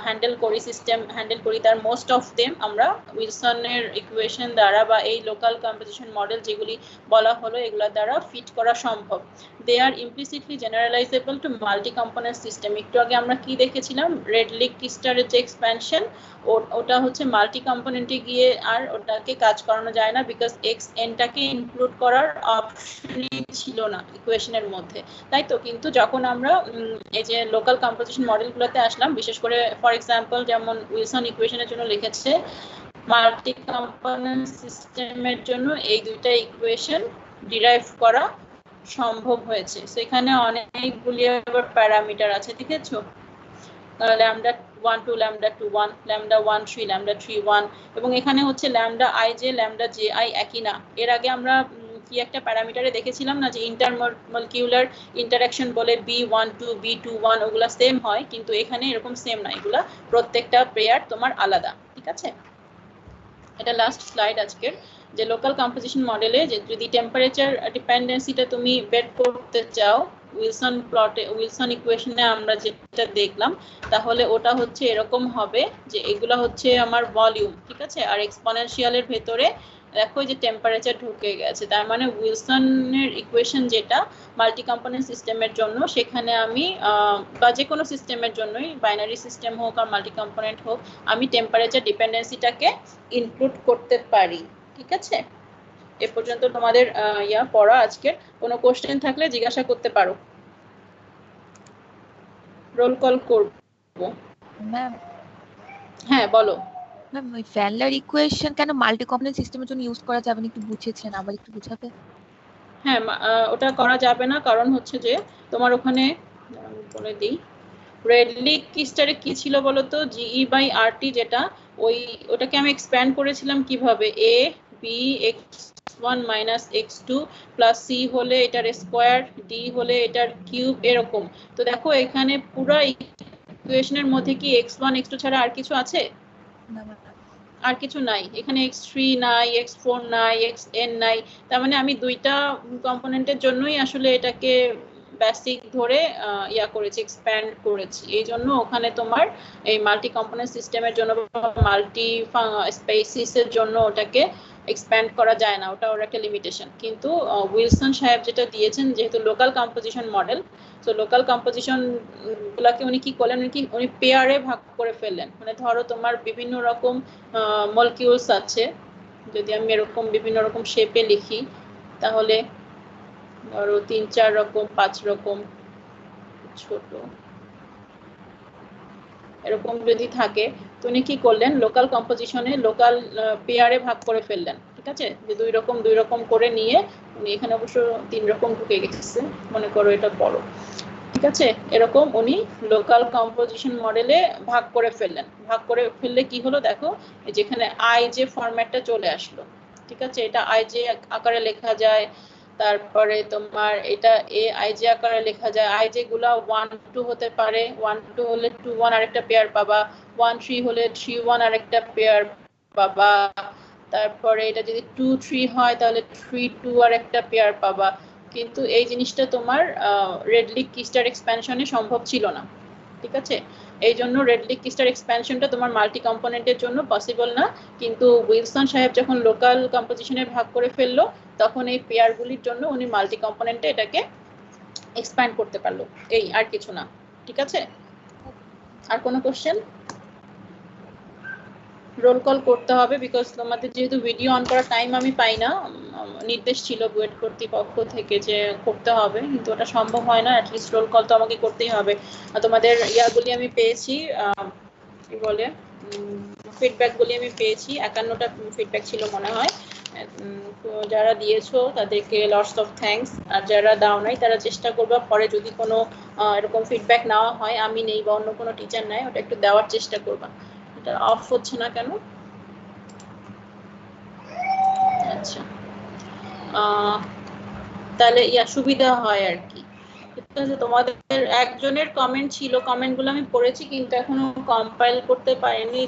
হ্যান্ডেল করি, সিস্টেম হ্যান্ডেল করি, তার মোস্ট অফ দেম আমরা উইলসনের ইকুয়েশন দ্বারা বা এই লোকাল কম্পোজিশন মডেল যেগুলি বলা হলো এগুলোর দ্বারা ফিট করা সম্ভব। They are implicitly generalisable to multi component system. একটু আগে আমরা কি দেখেছিলাম, রেডলিক-কিস্টারের যে এক্সপ্যানশন, ওটা হচ্ছে মাল্টি কম্পোনেন্টে গিয়ে আর ওটাকে কাজ করানো যায় না, বিকজ এক্স এনটাকে ইনক্লুড করার অপশনই ছিল না ইকুয়েশনের মধ্যে, তাই তো। কিন্তু যখন আমরা এই যে লোকাল কম্পোজিশন মডেলগুলোতে আসলাম, বিশেষ করে ফর এক্সাম্পল যেমন উইলসন ইকুয়েশনের জন্য লিখেছে, মাল্টি কম্পোনেন্ট সিস্টেমের জন্য এই দুইটা ইকুয়েশন ডিরাইভ করা সম্ভব হয়েছে। সেখানে অনেকগুলি আবার প্যারামিটার আছে, দেখেছো, ল্যামডা 1 2 ল্যামডা 2 1 ল্যামডা 1 3 ল্যামডা 3 1, এবং এখানে হচ্ছে lambda I J lambda J I একই না। এর আগে আমরা কি একটা প্যারামিটারে দেখেছিলাম না যে ইন্টারমলিকিউলার ইন্টারঅ্যাকশন বলে B12 B21, ওগুলা সেম হয়, কিন্তু এখানে এরকম সেম না, এগুলা প্রত্যেকটা পেয়ার তোমার আলাদা, ঠিক আছে। এটা লাস্ট স্লাইড আজকের, যে লোকাল কম্পোজিশন মডেলে যে যদি টেম্পারেচার ডিপেন্ডেন্সিটা তুমি বের করতে চাও উইলসন প্লটে, উইলসন ইকুয়েশনে আমরা যেটা দেখলাম, তাহলে ওটা হচ্ছে এরকম হবে যে এগুলা হচ্ছে আমার ভলিউম, ঠিক আছে, আর এক্সপোনেনশিয়ালের ভেতরে দেখো যে টেম্পারেচার ঢুকে গেছে, তার মানে উইলসনের ইকুয়েশন যেটা মাল্টি কম্পোনেন্ট সিস্টেমের জন্য, সেখানে আমি বা যে কোনো সিস্টেমের জন্যই, বাইনারি সিস্টেম হোক আর মাল্টি কম্পোনেন্ট হোক, আমি টেম্পারেচার ডিপেন্ডেন্সিটাকে ইনক্লুড করতে পারি, ঠিক আছে। এ পর্যন্ত তোমাদের পড়া আজকের। কোনো কোশ্চেন থাকলে জিজ্ঞাসা করতে পারো। রোল কল করব। ম্যাম, হ্যাঁ বলো। ম্যাম ওই ভ্যানলার ইকুয়েশন কেন মাল্টি কম্পোনেন্ট সিস্টেমের জন্য ইউজ করা যাবে না, একটু বুঝেছেন, আবার একটু বুঝাবে? হ্যাঁ, ওটা করা যাবে না, কারণ হচ্ছে যে তোমার ওখানে বলে দিই, রেডলিক-কিস্টারে কি ছিল বলতো, জিই বাই আরটি, যেটা ওটাকে আমি এক্সপ্যান্ড করেছিলাম কিভাবে, A B x1 minus x2 plus C হলে এটার স্কোয়ার, ডি হলে এটার কিউব, এরকম। তো দেখো এখানে পুরো ইকুয়েশনের মধ্যে কি x1 x2 ছাড়া আর কিছু আছে? না ম্যাম, আর কিছু নাই, এখানে x3 নাই, x4 নাই, xn নাই, তার মানে আমি দুইটা কম্পোনেন্টের জন্যই আসলে এটাকে বেসিক ধরে করেছি, এক্সপ্যান্ড করেছি। এই জন্য ওখানে তোমার এই মাল্টি কম্পোনেন্ট সিস্টেমের জন্য বা মাল্টি স্পেসিসের জন্য ওটাকে এক্সপ্যান্ড করা যায় না, ওটা ওর একটা লিমিটেশন। কিন্তু উইলসন সাহেব যেটা দিয়েছেন, যেহেতু লোকাল কম্পোজিশন মডেল, তো লোকাল কম্পোজিশন গুলাকে উনি কি করলেন, উনি পেয়ারে ভাগ করে ফেললেন। মানে ধরো তোমার বিভিন্ন রকম মলিকিউলস আছে, যদি আমি এরকম বিভিন্ন রকম শেপে লিখি, তাহলে ধরো 3-4 রকম 5 রকম ছোট এরকম যদি থাকে, তো উনি কি করলেন, লোকাল কম্পোজিশনে লোকাল পেয়ারে ভাগ করে ফেললেন। ঠিক আছে, যে 2 রকম করে নিয়ে উনি এখানে অবশ্য 3 রকম ঢুকে গেছে, মনে করো এটা বড়। ঠিক আছে, এরকম উনি লোকাল কম্পোজিশন মডেলে ভাগ করে ফেললেন। ভাগ করে ফেললে কি হলো দেখো, যেখানে আই যে ফরম্যাটটা চলে আসলো। ঠিক আছে, এটা আই যে আকারে লেখা যায়, তারপরে তোমার এটা এ আই যে আকারে লেখা যায়। আই যে গুলা 1-2 হতে পারে, 1-2 হলে 2-1 আরেকটা পেয়ার পাবা, 1-3 হলে 3-1 আরেকটা পেয়ার পাবা, তারপরে এটা যদি 2-3 হয় তাহলে 3-2 আরেকটা পেয়ার পাবা। কিন্তু এই জিনিসটা তোমার রেডলিক কিস্টার এক্সপ্যানশনে সম্ভব ছিল না। ঠিক আছে, এই জন্য রেডলিক কিস্টার এক্সপ্যানশনটা তোমার মাল্টি কম্পোনেন্টের জন্য পসিবল না। কিন্তু উইলসন সাহেব যখন লোকাল কম্পোজিশনে ভাগ করে ফেললো, তখন এই পেয়ারগুলির জন্য উনি মাল্টি কম্পোনেন্টে এটাকে এক্সপ্যান্ড করতে পারলো। এই আর কিছু না। ঠিক আছে, আর কোনো কোশ্চেন? রোল কল করতে হবে, বিকজ তোমাদের যেহেতু ভিডিও অন করার টাইম আমি পাই না, নির্দেশ ছিল বুয়েট কর্তৃপক্ষ থেকে যে করতে হবে, কিন্তু ওটা সম্ভব হয় না। অ্যাটলিস্ট রোল কল তো আমাকে করতেই হবে। আর তোমাদের ইয়াগুলি আমি পেয়েছি, কি বলে, ফিডব্যাকগুলি আমি পেয়েছি, 51টা ফিডব্যাক ছিল মনে হয়। তো যারা দিয়েছো তাদেরকে লটস অফ থ্যাঙ্কস, আর যারা দাও নাই তারা চেষ্টা করবা পরে যদি কোনো এরকম ফিডব্যাক নেওয়া হয়, আমি নেই বা অন্য কোনো টিচার নেয়, ওটা একটু দেওয়ার চেষ্টা করবা। এটা অফ হচ্ছে না কেন? আচ্ছা, তাহলে সুবিধা হয় আর কি। ঠিক আছে, তোমাদের একজনের কমেন্ট ছিল, কমেন্টগুলো আমি পড়েছি কিন্তু এখনো কম্পাইল করতে পারিনি।